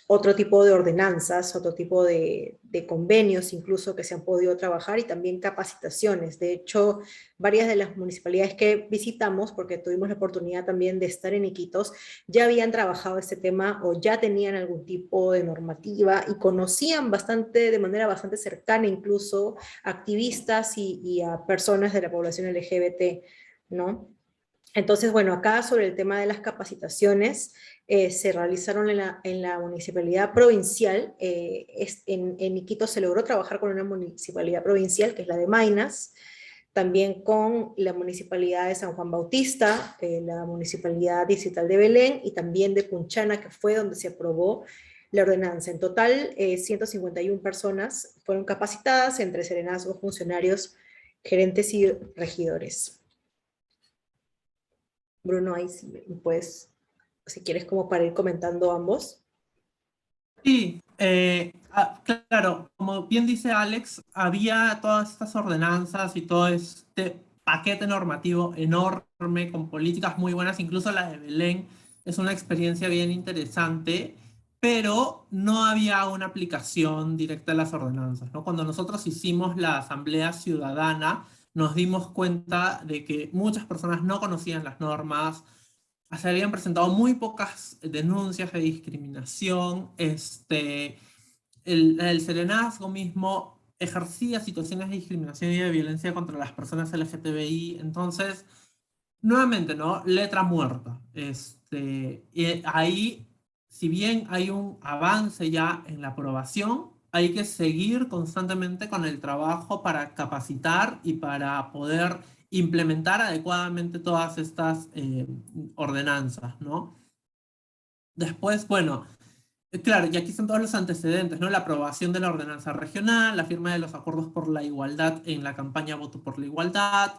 otro tipo de ordenanzas, otro tipo de convenios incluso que se han podido trabajar, y también capacitaciones. De hecho, varias de las municipalidades que visitamos, porque tuvimos la oportunidad también de estar en Iquitos, ya habían trabajado este tema o ya tenían algún tipo de normativa y conocían bastante, de manera bastante cercana incluso, activistas y a personas de la población LGBT, ¿no? Entonces, bueno, acá sobre el tema de las capacitaciones, se realizaron en la municipalidad provincial. En Iquitos se logró trabajar con una municipalidad provincial, que es la de Maynas, también con la municipalidad de San Juan Bautista, la municipalidad distrital de Belén, y también de Punchana, que fue donde se aprobó la ordenanza. En total, 151 personas fueron capacitadas, entre serenazgos, funcionarios, gerentes y regidores. Bruno, ahí sí, pues, si quieres como para ir comentando ambos. Sí, claro, como bien dice Alex, había todas estas ordenanzas y todo este paquete normativo enorme con políticas muy buenas, incluso la de Belén es una experiencia bien interesante, pero no había una aplicación directa de las ordenanzas, ¿no? Cuando nosotros hicimos la Asamblea Ciudadana, nos dimos cuenta de que muchas personas no conocían las normas, se habían presentado muy pocas denuncias de discriminación. El serenazgo mismo ejercía situaciones de discriminación y de violencia contra las personas LGTBI. Entonces, nuevamente, ¿no? Letra muerta. Y ahí, si bien hay un avance ya en la aprobación, hay que seguir constantemente con el trabajo para capacitar y para poder implementar adecuadamente todas estas ordenanzas, ¿no? Después, bueno, claro, y aquí están todos los antecedentes, ¿no? La aprobación de la ordenanza regional, la firma de los acuerdos por la igualdad en la campaña Voto por la Igualdad,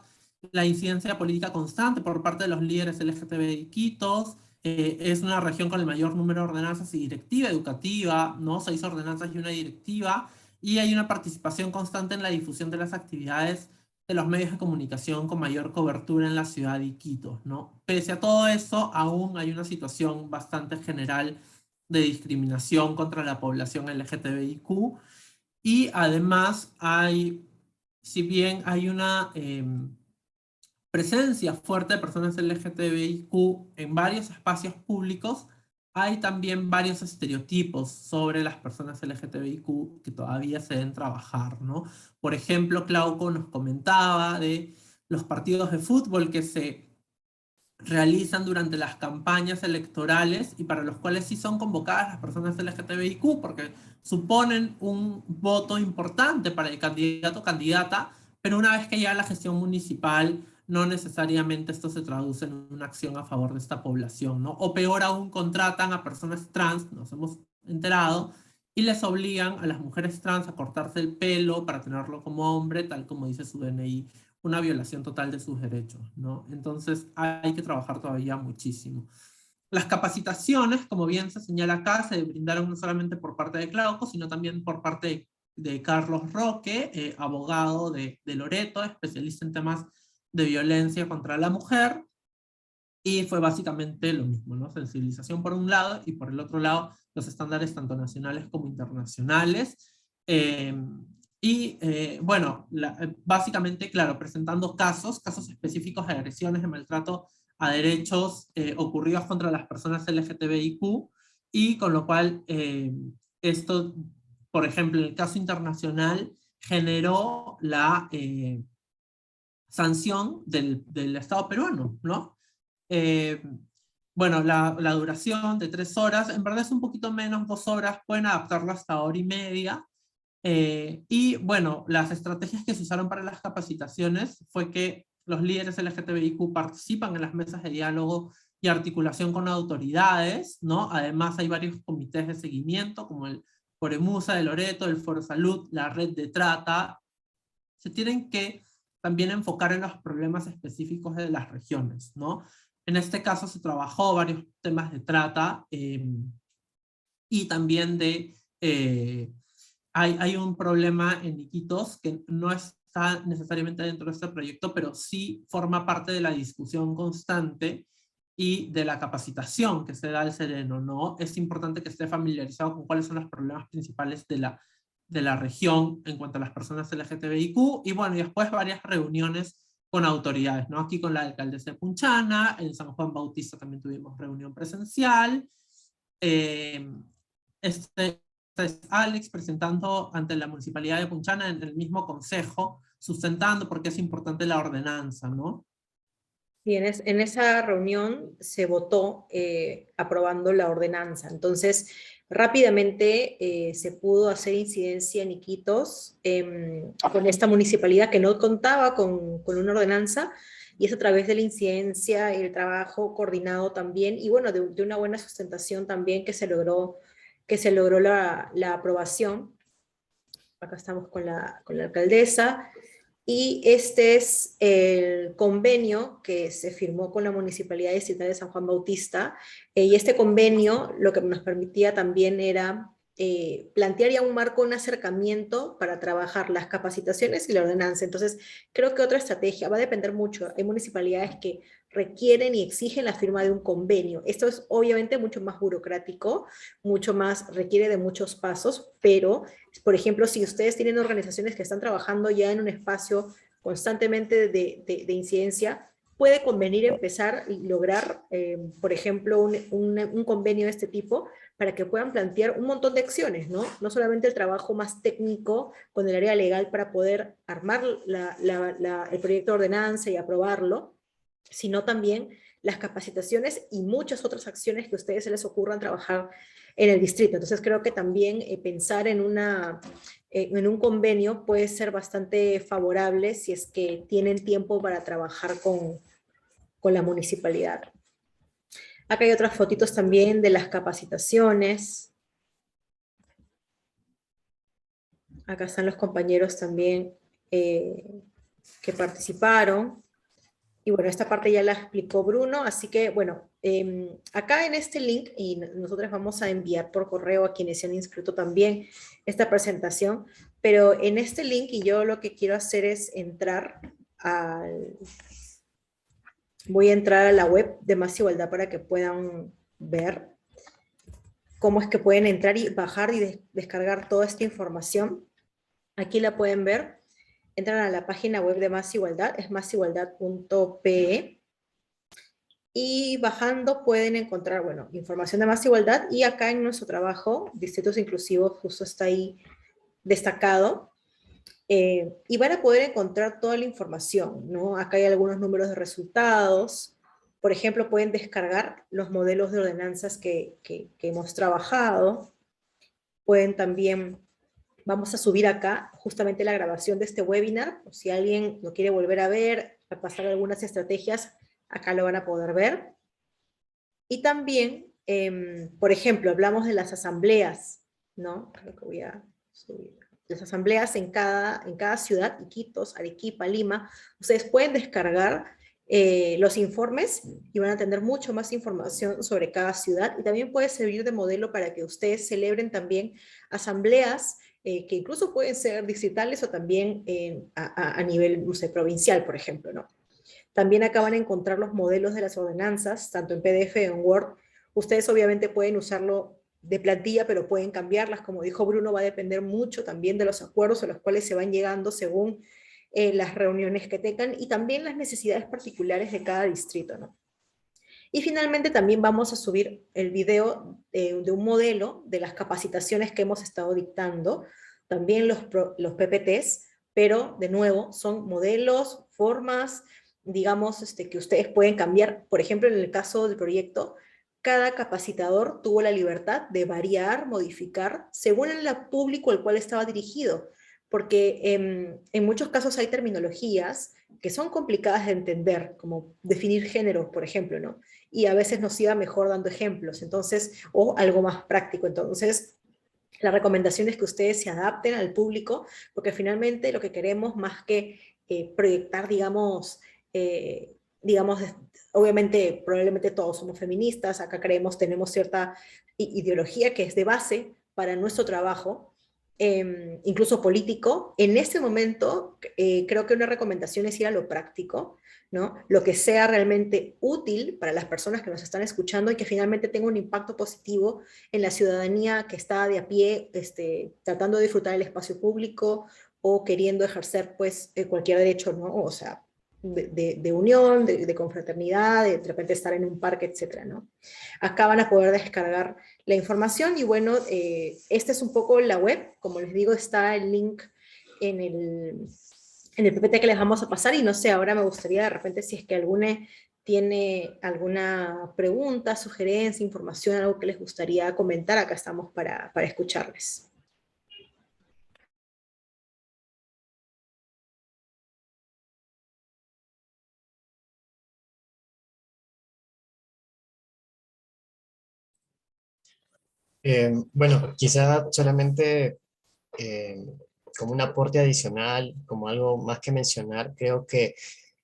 la incidencia política constante por parte de los líderes LGTBI Iquitos. Es una región con el mayor número de ordenanzas y directiva educativa, ¿no? 6 ordenanzas y una directiva, y hay una participación constante en la difusión de las actividades de los medios de comunicación con mayor cobertura en la ciudad de Iquitos, ¿no? Pese a todo eso, aún hay una situación bastante general de discriminación contra la población LGTBIQ, y además hay, si bien hay una presencia fuerte de personas LGTBIQ en varios espacios públicos, hay también varios estereotipos sobre las personas LGTBIQ que todavía se deben trabajar, ¿no? Por ejemplo, Clauco nos comentaba de los partidos de fútbol que se realizan durante las campañas electorales y para los cuales sí son convocadas las personas LGTBIQ porque suponen un voto importante para el candidato o candidata, pero una vez que llega la gestión municipal, no necesariamente esto se traduce en una acción a favor de esta población, ¿no? O peor aún, contratan a personas trans, nos hemos enterado, y les obligan a las mujeres trans a cortarse el pelo para tenerlo como hombre, tal como dice su DNI, una violación total de sus derechos, ¿no? Entonces hay que trabajar todavía muchísimo. Las capacitaciones, como bien se señala acá, se brindaron no solamente por parte de Clauco, sino también por parte de Carlos Roque, abogado de Loreto, especialista en temas de violencia contra la mujer, y fue básicamente lo mismo, ¿no? Sensibilización por un lado, y por el otro lado, los estándares tanto nacionales como internacionales. Bueno, básicamente, claro, presentando casos específicos de agresiones, de maltrato a derechos ocurridos contra las personas LGTBIQ, y con lo cual esto, por ejemplo, en el caso internacional, generó la sanción del Estado peruano, ¿no? Eh, bueno, la duración de 3 horas, en verdad es un poquito menos, 2 horas, pueden adaptarlo hasta hora y media. Y bueno, las estrategias que se usaron para las capacitaciones fue que los líderes LGTBIQ participan en las mesas de diálogo y articulación con autoridades, ¿no? Además hay varios comités de seguimiento, como el Foremusa de Loreto, el Foro Salud, la Red de Trata. Se tienen que también enfocar en los problemas específicos de las regiones, ¿no? En este caso se trabajó varios temas de trata y también hay un problema en Iquitos que no está necesariamente dentro de este proyecto, pero sí forma parte de la discusión constante y de la capacitación que se da al sereno, ¿no? Es importante que esté familiarizado con cuáles son los problemas principales de la región en cuanto a las personas LGTBIQ, y bueno, y después varias reuniones con autoridades, ¿no? Aquí con la alcaldesa de Punchana, en San Juan Bautista también tuvimos reunión presencial. Este es Alex presentando ante la Municipalidad de Punchana en el mismo consejo, sustentando por qué es importante la ordenanza, ¿no? Y en esa reunión se votó aprobando la ordenanza. Entonces, rápidamente se pudo hacer incidencia en Iquitos con esta municipalidad que no contaba con una ordenanza, y es a través de la incidencia y el trabajo coordinado también, y bueno, de una buena sustentación también que se logró la aprobación. Acá estamos con la alcaldesa. Y este es el convenio que se firmó con la Municipalidad Distrital de San Juan Bautista. Y este convenio lo que nos permitía también era plantear ya un marco, un acercamiento para trabajar las capacitaciones y la ordenanza. Entonces, creo que otra estrategia va a depender mucho. Hay municipalidades que requieren y exigen la firma de un convenio. Esto es obviamente mucho más burocrático, mucho más, requiere de muchos pasos, pero, por ejemplo, si ustedes tienen organizaciones que están trabajando ya en un espacio constantemente de incidencia, puede convenir empezar y lograr, por ejemplo, un convenio de este tipo para que puedan plantear un montón de acciones, ¿no? No solamente el trabajo más técnico con el área legal para poder armar el proyecto de ordenanza y aprobarlo, sino también las capacitaciones y muchas otras acciones que a ustedes se les ocurran trabajar en el distrito. Entonces creo que también pensar en un convenio puede ser bastante favorable si es que tienen tiempo para trabajar con la municipalidad. Acá hay otras fotitos también de las capacitaciones. Acá están los compañeros también que participaron. Y bueno, esta parte ya la explicó Bruno, así que bueno, acá en este link, y nosotros vamos a enviar por correo a quienes se han inscrito también esta presentación, pero en este link, y yo lo que quiero hacer es voy a entrar a la web de Más Igualdad para que puedan ver cómo es que pueden entrar y bajar y descargar toda esta información. Aquí la pueden ver. Entran a la página web de Más Igualdad, es masigualdad.pe, y bajando pueden encontrar, bueno, información de Más Igualdad, y acá en nuestro trabajo, Distritos Inclusivos, justo está ahí destacado, y van a poder encontrar toda la información, ¿no? Acá hay algunos números de resultados. Por ejemplo, pueden descargar los modelos de ordenanzas que hemos trabajado. Pueden también, vamos a subir acá justamente la grabación de este webinar, o si alguien lo quiere volver a ver, repasar algunas estrategias, acá lo van a poder ver. Y también, por ejemplo, hablamos de las asambleas, ¿no? Creo que voy a subir. Las asambleas en cada ciudad, Iquitos, Arequipa, Lima, ustedes pueden descargar los informes y van a tener mucho más información sobre cada ciudad, y también puede servir de modelo para que ustedes celebren también asambleas que incluso pueden ser distritales o también a nivel, no sé, provincial, por ejemplo, ¿no? También acá van a encontrar los modelos de las ordenanzas, tanto en PDF o en Word. Ustedes obviamente pueden usarlo de plantilla, pero pueden cambiarlas. Como dijo Bruno, va a depender mucho también de los acuerdos a los cuales se van llegando según las reuniones que tengan y también las necesidades particulares de cada distrito, ¿no? Y finalmente también vamos a subir el video de un modelo de las capacitaciones que hemos estado dictando, también los PPTs, pero de nuevo son modelos, formas, digamos, que ustedes pueden cambiar. Por ejemplo, en el caso del proyecto, cada capacitador tuvo la libertad de variar, modificar, según el público al cual estaba dirigido, porque en muchos casos hay terminologías que son complicadas de entender, como definir género, por ejemplo, ¿no? Y a veces nos iba mejor dando ejemplos, entonces, o algo más práctico. Entonces, la recomendación es que ustedes se adapten al público, porque finalmente lo que queremos, más que proyectar, digamos, obviamente, probablemente todos somos feministas, acá tenemos cierta ideología que es de base para nuestro trabajo, incluso político. En este momento, creo que una recomendación es ir a lo práctico, ¿no? Lo que sea realmente útil para las personas que nos están escuchando y que finalmente tenga un impacto positivo en la ciudadanía que está de a pie, tratando de disfrutar el espacio público o queriendo ejercer, pues, cualquier derecho, ¿no? O sea, de unión, de confraternidad, de repente estar en un parque, etcétera, ¿no? Acá van a poder descargar la información y bueno, esta es un poco la web, como les digo, está el link en el PPT que les vamos a pasar, y no sé, ahora me gustaría de repente si es que alguna tiene alguna pregunta, sugerencia, información, algo que les gustaría comentar, acá estamos para escucharles. Bueno, quizá solamente como un aporte adicional, como algo más que mencionar, creo que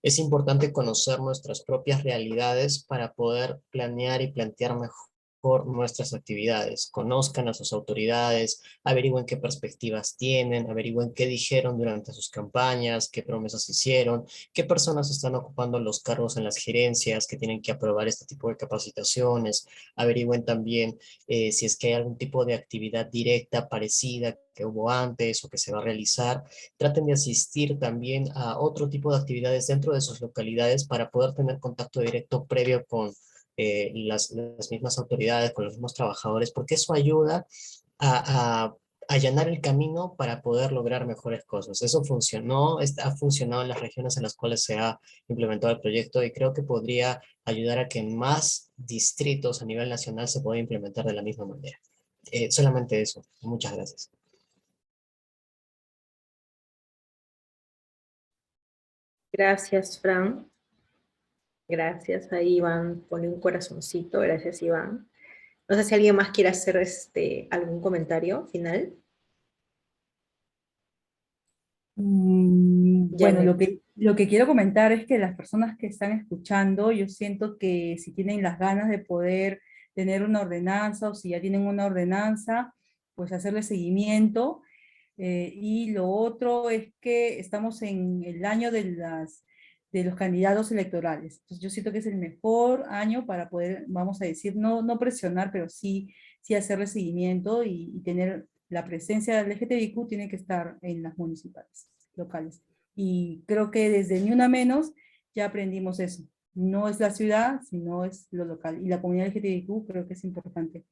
es importante conocer nuestras propias realidades para poder planear y plantear mejor por nuestras actividades, conozcan a sus autoridades, averigüen qué perspectivas tienen, averigüen qué dijeron durante sus campañas, qué promesas hicieron, qué personas están ocupando los cargos en las gerencias que tienen que aprobar este tipo de capacitaciones, averigüen también si es que hay algún tipo de actividad directa parecida que hubo antes o que se va a realizar. Traten de asistir también a otro tipo de actividades dentro de sus localidades para poder tener contacto directo previo con las mismas autoridades, con los mismos trabajadores, porque eso ayuda a allanar el camino para poder lograr mejores cosas. Eso funcionó, ha funcionado en las regiones en las cuales se ha implementado el proyecto y creo que podría ayudar a que más distritos a nivel nacional se pueda implementar de la misma manera. Solamente eso. Muchas gracias. Gracias, Fran. Gracias, ahí Iván pone un corazoncito. Gracias, Iván. No sé si alguien más quiere hacer algún comentario final. Bueno, Janet. lo que quiero comentar es que las personas que están escuchando, yo siento que si tienen las ganas de poder tener una ordenanza o si ya tienen una ordenanza, pues hacerle seguimiento. Y lo otro es que estamos en el año de los candidatos electorales. Entonces yo siento que es el mejor año para poder, vamos a decir, no presionar, pero sí hacerle seguimiento y tener la presencia del LGTBIQ tiene que estar en las municipales, locales. Y creo que desde Ni Una Menos ya aprendimos eso. No es la ciudad, sino es lo local. Y la comunidad LGTBIQ creo que es importante.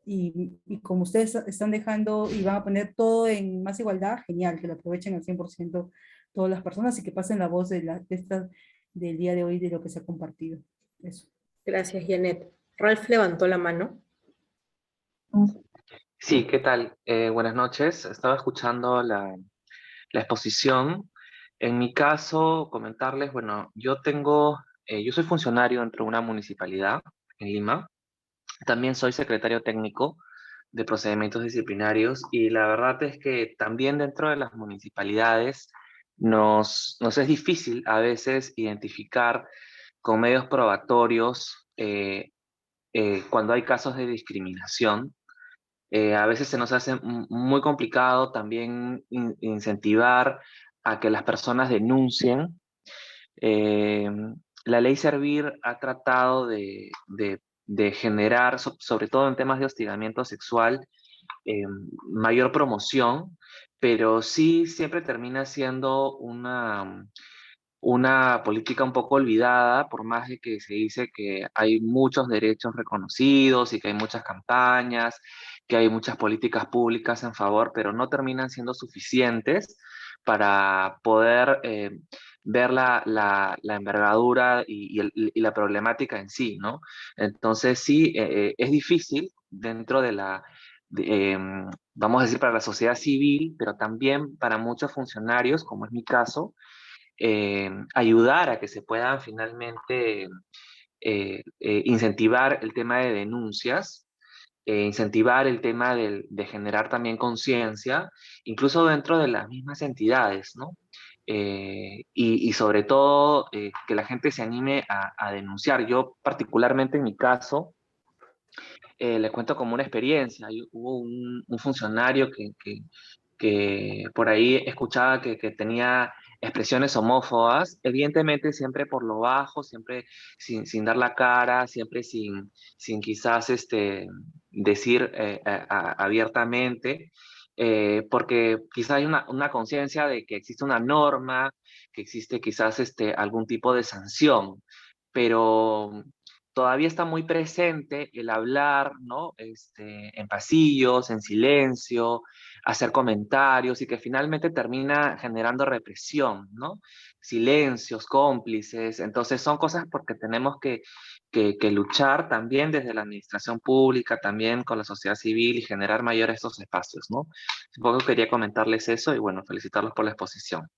Y como ustedes están dejando y van a poner todo en más igualdad, genial, que lo aprovechen al 100% todas las personas y que pasen la voz del día de hoy de lo que se ha compartido. Eso. Gracias, Janet. Ralph levantó la mano. Sí, ¿qué tal? Buenas noches. Estaba escuchando la exposición. En mi caso, comentarles, bueno, yo soy funcionario dentro de una municipalidad en Lima. También soy secretario técnico de procedimientos disciplinarios y la verdad es que también dentro de las municipalidades nos es difícil a veces identificar con medios probatorios cuando hay casos de discriminación. A veces se nos hace muy complicado también incentivar a que las personas denuncien. Eh, la ley Servir ha tratado de generar, sobre todo en temas de hostigamiento sexual, mayor promoción, pero sí siempre termina siendo una política un poco olvidada, por más de que se dice que hay muchos derechos reconocidos y que hay muchas campañas, que hay muchas políticas públicas en favor, pero no terminan siendo suficientes para poder ver la envergadura y la problemática en sí, ¿no? Entonces sí, es difícil dentro de vamos a decir, para la sociedad civil, pero también para muchos funcionarios, como es mi caso, ayudar a que se puedan finalmente incentivar el tema de denuncias, incentivar el tema de generar también conciencia, incluso dentro de las mismas entidades, ¿no? Y sobre todo que la gente se anime a denunciar. Yo particularmente en mi caso, les cuento como una experiencia. Hubo un funcionario que por ahí escuchaba que tenía expresiones homófobas, evidentemente siempre por lo bajo, siempre sin dar la cara, siempre sin quizás decir abiertamente, porque quizás hay una conciencia de que existe una norma, que existe quizás algún tipo de sanción, pero todavía está muy presente el hablar, ¿no? En pasillos, en silencio, hacer comentarios y que finalmente termina generando represión, ¿no? Silencios, cómplices. Entonces son cosas porque tenemos que luchar también desde la administración pública, también con la sociedad civil y generar mayores estos espacios, ¿no? Un poco quería comentarles eso y bueno, felicitarlos por la exposición.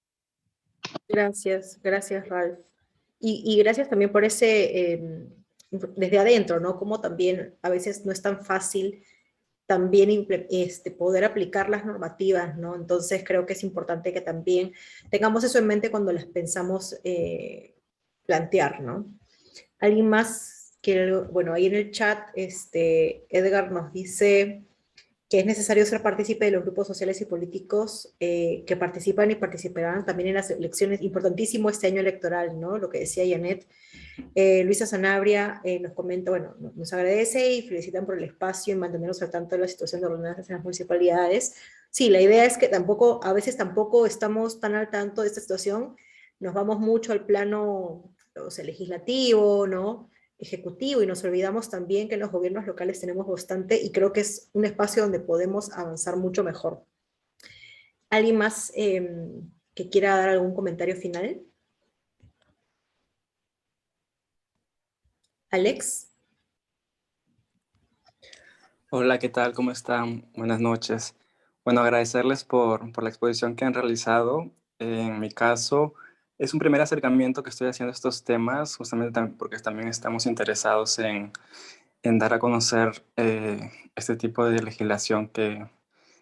Gracias, gracias, Ralph. Y gracias también por desde adentro, ¿no? Como también a veces no es tan fácil también poder aplicar las normativas, ¿no? Entonces creo que es importante que también tengamos eso en mente cuando las pensamos plantear, ¿no? ¿Alguien más bueno, ahí en el chat, Edgar nos dice que es necesario ser partícipe de los grupos sociales y políticos que participan y participarán también en las elecciones. Importantísimo este año electoral, ¿no? Lo que decía Janet. Luisa Sanabria nos comenta, bueno, nos agradece y felicitan por el espacio y mantenernos al tanto de la situación de ordenanzas en las municipalidades. Sí, la idea es que tampoco, a veces tampoco estamos tan al tanto de esta situación, nos vamos mucho al plano, o sea, legislativo, ¿no? Ejecutivo, y nos olvidamos también que en los gobiernos locales tenemos bastante, y creo que es un espacio donde podemos avanzar mucho mejor. ¿Alguien más que quiera dar algún comentario final? Alex. Hola, ¿qué tal? ¿Cómo están? Buenas noches. Bueno, agradecerles por la exposición que han realizado. En mi caso, es un primer acercamiento que estoy haciendo a estos temas, justamente porque también estamos interesados en dar a conocer este tipo de legislación que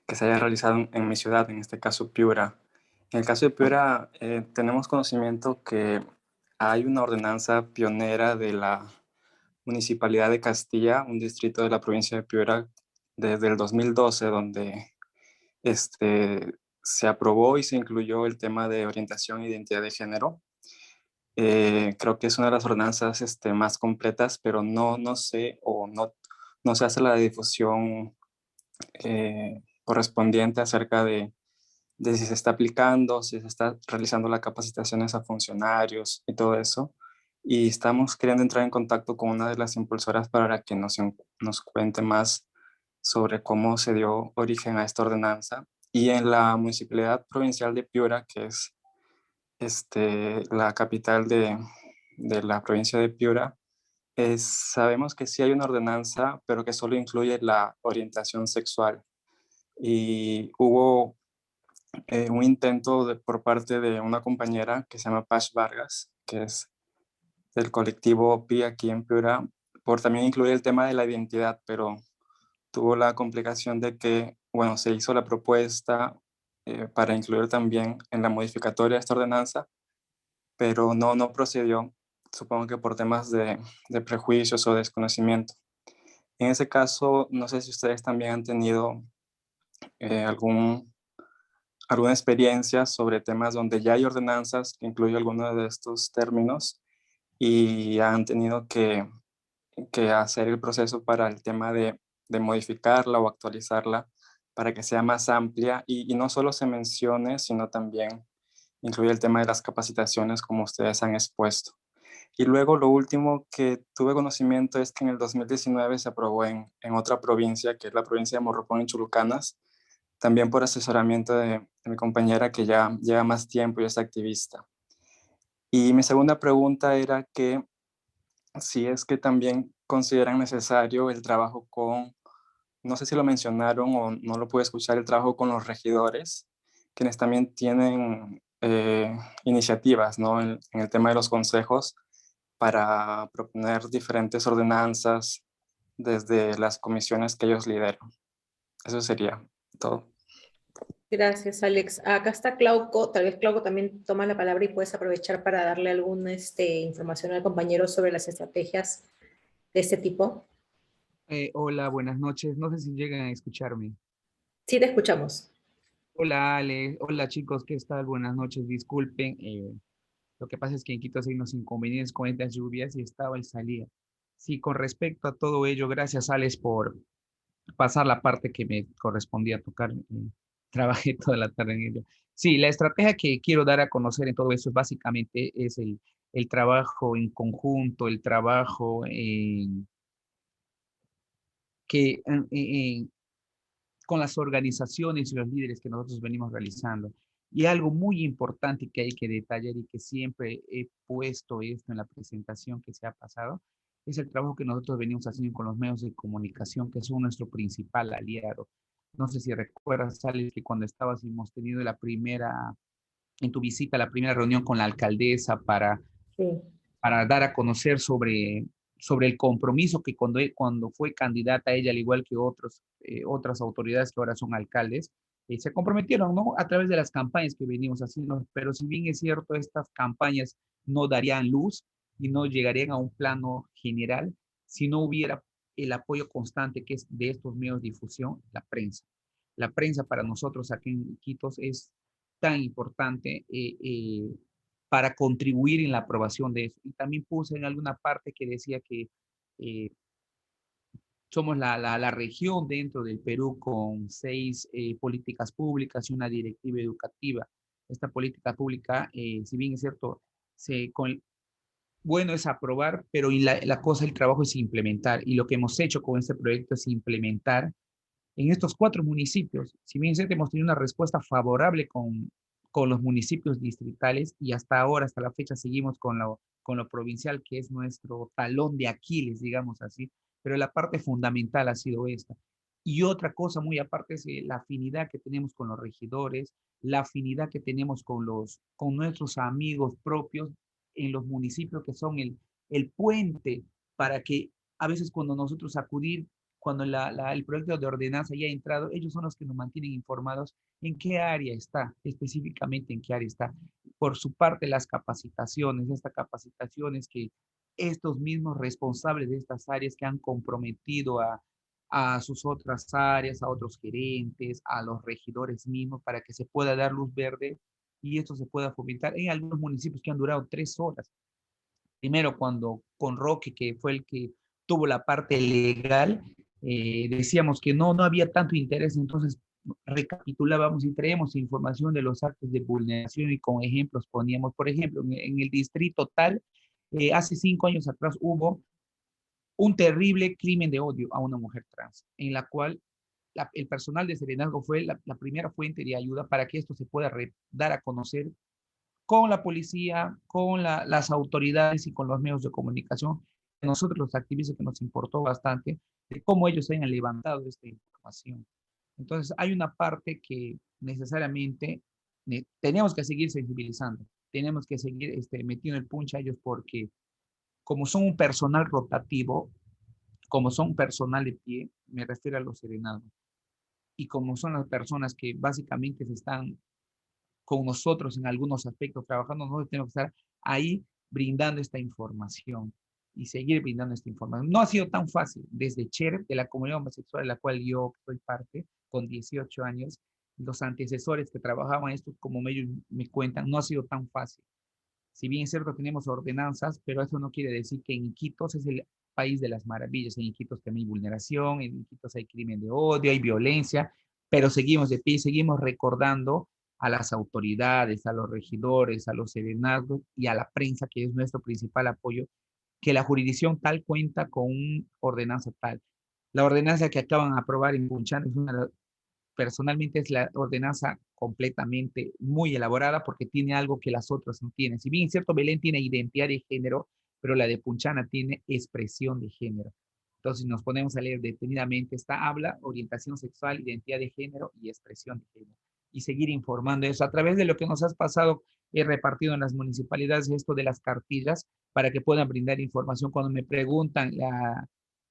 se haya realizado en mi ciudad, en este caso Piura. En el caso de Piura, tenemos conocimiento que hay una ordenanza pionera de la Municipalidad de Castilla, un distrito de la provincia de Piura, desde el 2012, donde se aprobó y se incluyó el tema de orientación e identidad de género. Creo que es una de las ordenanzas más completas, pero no sé o no se hace la difusión correspondiente acerca de si se está aplicando, si se está realizando las capacitaciones a funcionarios y todo eso. Y estamos queriendo entrar en contacto con una de las impulsoras para que nos cuente más sobre cómo se dio origen a esta ordenanza. Y en la Municipalidad Provincial de Piura, que es la capital de la provincia de Piura, sabemos que sí hay una ordenanza, pero que solo incluye la orientación sexual. Y hubo un intento por parte de una compañera que se llama Pash Vargas, que es del colectivo PI aquí en Piura, por también incluir el tema de la identidad, pero tuvo la complicación de que, bueno, se hizo la propuesta para incluir también en la modificatoria esta ordenanza, pero no procedió, supongo que por temas de prejuicios o desconocimiento. En ese caso, no sé si ustedes también han tenido alguna experiencia sobre temas donde ya hay ordenanzas que incluyen algunos de estos términos y han tenido que hacer el proceso para el tema de modificarla o actualizarla para que sea más amplia y no solo se mencione, sino también incluye el tema de las capacitaciones como ustedes han expuesto. Y luego lo último que tuve conocimiento es que en el 2019 se aprobó en otra provincia, que es la provincia de Morropón en Chulucanas, también por asesoramiento de mi compañera que ya lleva más tiempo y es activista. Y mi segunda pregunta era que si es que también consideran necesario el trabajo con, no sé si lo mencionaron o no lo pude escuchar, el trabajo con los regidores, quienes también tienen iniciativas, ¿no? En el tema de los consejos para proponer diferentes ordenanzas desde las comisiones que ellos lideran. Eso sería todo. Gracias, Alex. Acá está Clauco. Tal vez Clauco también toma la palabra y puedes aprovechar para darle alguna información al compañero sobre las estrategias de este tipo. Hola, buenas noches. No sé si llegan a escucharme. Sí, te escuchamos. Hola, Ale. Hola, chicos. ¿Qué tal? Buenas noches. Disculpen. Lo que pasa es que en Quito hay unos inconvenientes con estas lluvias y estaba y salía. Sí, con respecto a todo ello, gracias, Alex, por pasar la parte que me correspondía tocar. Trabajé toda la tarde en ello. Sí, la estrategia que quiero dar a conocer en todo eso básicamente es el trabajo en conjunto, el trabajo que con las organizaciones y los líderes que nosotros venimos realizando. Y algo muy importante que hay que detallar y que siempre he puesto esto en la presentación que se ha pasado, es el trabajo que nosotros venimos haciendo con los medios de comunicación, que son nuestro principal aliado. No sé si recuerdas, Alex, que cuando hemos tenido en tu visita, la primera reunión con la alcaldesa Sí. para dar a conocer sobre el compromiso que cuando fue candidata ella, al igual que otras autoridades que ahora son alcaldes, se comprometieron, ¿no? A través de las campañas que venimos haciendo, pero si bien es cierto, estas campañas no darían luz y no llegarían a un plano general, si no hubiera el apoyo constante que es de estos medios de difusión, la prensa. La prensa para nosotros aquí en Iquitos es tan importante para contribuir en la aprobación de eso. Y también puse en alguna parte que decía que somos la región dentro del Perú con 6 políticas públicas y una directiva educativa. Esta política pública, si bien es cierto, bueno es aprobar, pero la cosa, el trabajo es implementar. Y lo que hemos hecho con este proyecto es implementar en estos 4 municipios. Si bien es cierto, hemos tenido una respuesta favorable con los municipios distritales y hasta ahora, hasta la fecha, seguimos con lo provincial, que es nuestro talón de Aquiles, digamos así, pero la parte fundamental ha sido esta. Y otra cosa muy aparte es la afinidad que tenemos con los regidores, la afinidad que tenemos con nuestros amigos propios en los municipios que son el puente para que a veces cuando nosotros acudir, cuando el proyecto de ordenanza ya ha entrado, ellos son los que nos mantienen informados en qué área está, específicamente en qué área está. Por su parte, las capacitaciones, estas capacitaciones que estos mismos responsables de estas áreas que han comprometido a sus otras áreas, a otros gerentes, a los regidores mismos, para que se pueda dar luz verde y esto se pueda fomentar en algunos municipios que han durado 3 horas. Primero, cuando con Roque, que fue el que tuvo la parte legal, decíamos que no había tanto interés, entonces recapitulábamos y traíamos información de los actos de vulneración y con ejemplos poníamos, por ejemplo, en el distrito tal, hace 5 años atrás hubo un terrible crimen de odio a una mujer trans, en la cual el personal de Serenazgo fue la primera fuente de ayuda para que esto se pueda dar a conocer con la policía, con las autoridades y con los medios de comunicación. Nosotros los activistas que nos importó bastante de cómo ellos hayan levantado esta información. Entonces hay una parte que necesariamente tenemos que seguir sensibilizando, tenemos que seguir metiendo el punch a ellos porque como son un personal rotativo, como son personal de pie, me refiero a los serenazgos, y como son las personas que básicamente se están con nosotros en algunos aspectos trabajando, nosotros tenemos que estar ahí brindando esta información y seguir brindando esta información. No ha sido tan fácil. Desde CHER, de la comunidad homosexual de la cual yo soy parte, con 18 años, los antecesores que trabajaban esto, como ellos me cuentan, no ha sido tan fácil. Si bien es cierto, tenemos ordenanzas, pero eso no quiere decir que en Iquitos es el país de las maravillas. En Iquitos también hay vulneración, en Iquitos hay crimen de odio, hay violencia, pero seguimos de pie, seguimos recordando a las autoridades, a los regidores, a los serenazgos y a la prensa, que es nuestro principal apoyo, que la jurisdicción tal cuenta con una ordenanza tal. La ordenanza que acaban de aprobar en Punchán personalmente es la ordenanza completamente muy elaborada porque tiene algo que las otras no tienen. Si bien es cierto, Belén tiene identidad de género, pero la de Punchana tiene expresión de género. Entonces, si nos ponemos a leer detenidamente, habla orientación sexual, identidad de género y expresión de género. Y seguir informando eso a través de lo que nos has pasado, repartido en las municipalidades, esto de las cartillas, para que puedan brindar información. Cuando me preguntan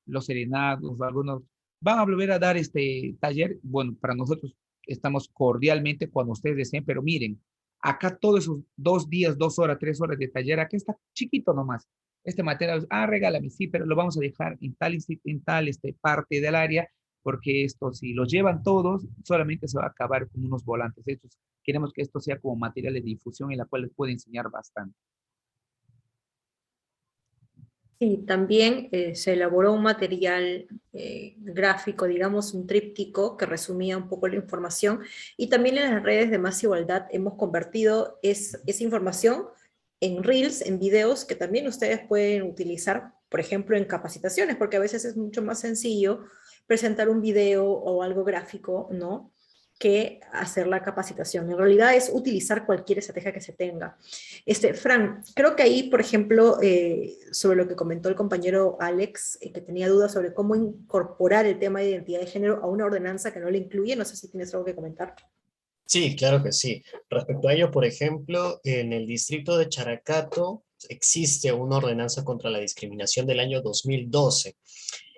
los serenados o algunos, ¿van a volver a dar este taller? Bueno, para nosotros estamos cordialmente cuando ustedes deseen, pero miren, acá todos esos 2 días, 2 horas, 3 horas de taller, acá está chiquito nomás. Este material, regálame, sí, pero lo vamos a dejar en tal parte del área, porque esto, si lo llevan todos, solamente se va a acabar con unos volantes. Queremos que esto sea como material de difusión en la cual les puede enseñar bastante. Sí, también se elaboró un material gráfico, digamos, un tríptico que resumía un poco la información, y también en las redes de Más Igualdad hemos convertido esa información en reels, en videos que también ustedes pueden utilizar, por ejemplo, en capacitaciones, porque a veces es mucho más sencillo presentar un video o algo gráfico, ¿no?, que hacer la capacitación. En realidad es utilizar cualquier estrategia que se tenga. Fran, creo que ahí, por ejemplo, sobre lo que comentó el compañero Alex, que tenía dudas sobre cómo incorporar el tema de identidad de género a una ordenanza que no le incluye, no sé si tienes algo que comentar. Sí, claro que sí. Respecto a ello, por ejemplo, en el distrito de Characato existe una ordenanza contra la discriminación del año 2012.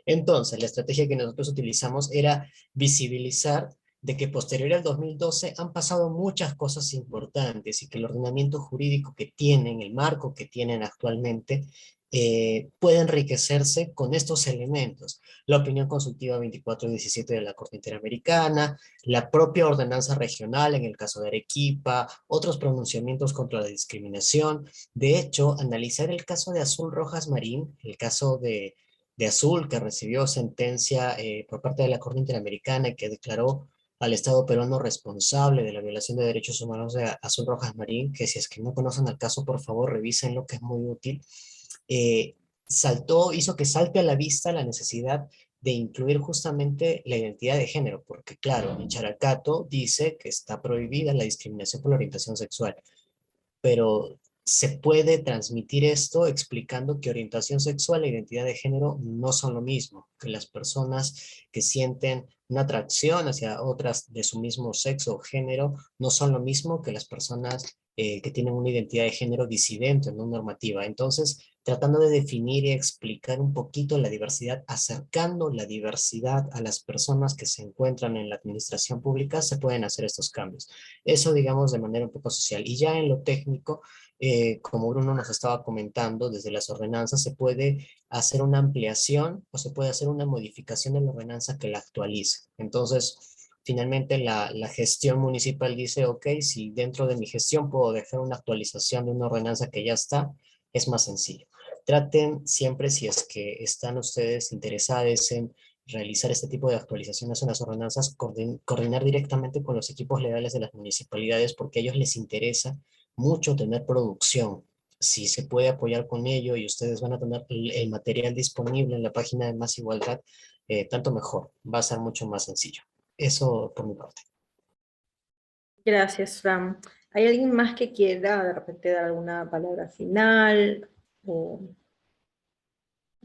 Entonces, la estrategia que nosotros utilizamos era visibilizar de que posterior al 2012 han pasado muchas cosas importantes y que el ordenamiento jurídico que tienen, el marco que tienen actualmente, puede enriquecerse con estos elementos. La opinión consultiva 2417 de la Corte Interamericana, la propia ordenanza regional en el caso de Arequipa, otros pronunciamientos contra la discriminación. De hecho, analizar el caso de Azul Rojas Marín, el caso de Azul, que recibió sentencia por parte de la Corte Interamericana y que declaró al Estado peruano responsable de la violación de derechos humanos de Azul Rojas Marín, que si es que no conocen el caso, por favor, revisen lo que es muy útil. Hizo que salte a la vista la necesidad de incluir justamente la identidad de género, porque claro, en Characato dice que está prohibida la discriminación por la orientación sexual, pero se puede transmitir esto explicando que orientación sexual e identidad de género no son lo mismo, que las personas que sienten una atracción hacia otras de su mismo sexo o género no son lo mismo que las personas que tienen una identidad de género disidente, no normativa. Entonces, tratando de definir y explicar un poquito la diversidad, acercando la diversidad a las personas que se encuentran en la administración pública, se pueden hacer estos cambios. Eso, digamos, de manera un poco social. Y ya en lo técnico, como Bruno nos estaba comentando, desde las ordenanzas se puede hacer una ampliación o se puede hacer una modificación de la ordenanza que la actualice. Entonces, finalmente la gestión municipal dice, ok, si dentro de mi gestión puedo dejar una actualización de una ordenanza que ya está, es más sencillo. Traten siempre, si es que están ustedes interesados en realizar este tipo de actualizaciones en las ordenanzas, coordinar directamente con los equipos legales de las municipalidades, porque a ellos les interesa mucho tener producción. Si se puede apoyar con ello y ustedes van a tener el material disponible en la página de Más Igualdad, tanto mejor, va a ser mucho más sencillo. Eso por mi parte. Gracias, Fran. ¿Hay alguien más que quiera de repente dar alguna palabra final? O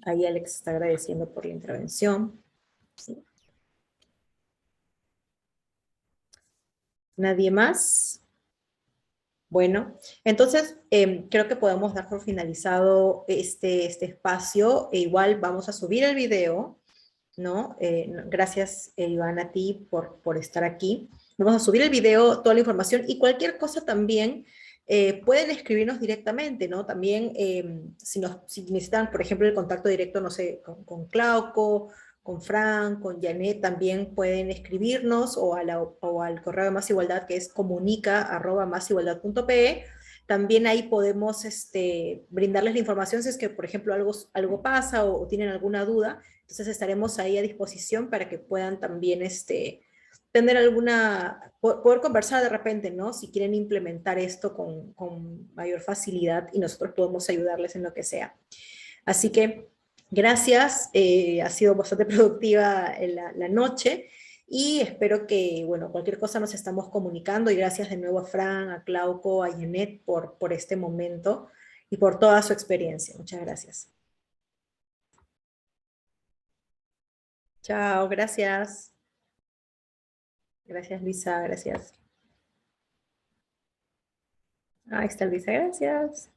ahí Alex está agradeciendo por la intervención. Sí. ¿Nadie más? Bueno, entonces creo que podemos dar por finalizado este espacio. E igual vamos a subir el video, ¿no? Gracias, Iván, a ti por estar aquí. Vamos a subir el video, toda la información y cualquier cosa también pueden escribirnos directamente, ¿no? También si necesitan, por ejemplo, el contacto directo, no sé, con Clauco, con Fran, con Janet, también pueden escribirnos o al correo de Más Igualdad, que es comunica@masigualdad.pe. También ahí podemos brindarles la información si es que, por ejemplo, algo pasa o tienen alguna duda. Entonces estaremos ahí a disposición para que puedan también tener poder conversar de repente, ¿no? Si quieren implementar esto con mayor facilidad y nosotros podemos ayudarles en lo que sea. Así que gracias, ha sido bastante productiva la noche y espero que, bueno, cualquier cosa nos estamos comunicando y gracias de nuevo a Fran, a Clauco, a Janet por este momento y por toda su experiencia. Muchas gracias. Chao, gracias. Gracias, Luisa, gracias. Ahí está Luisa, gracias.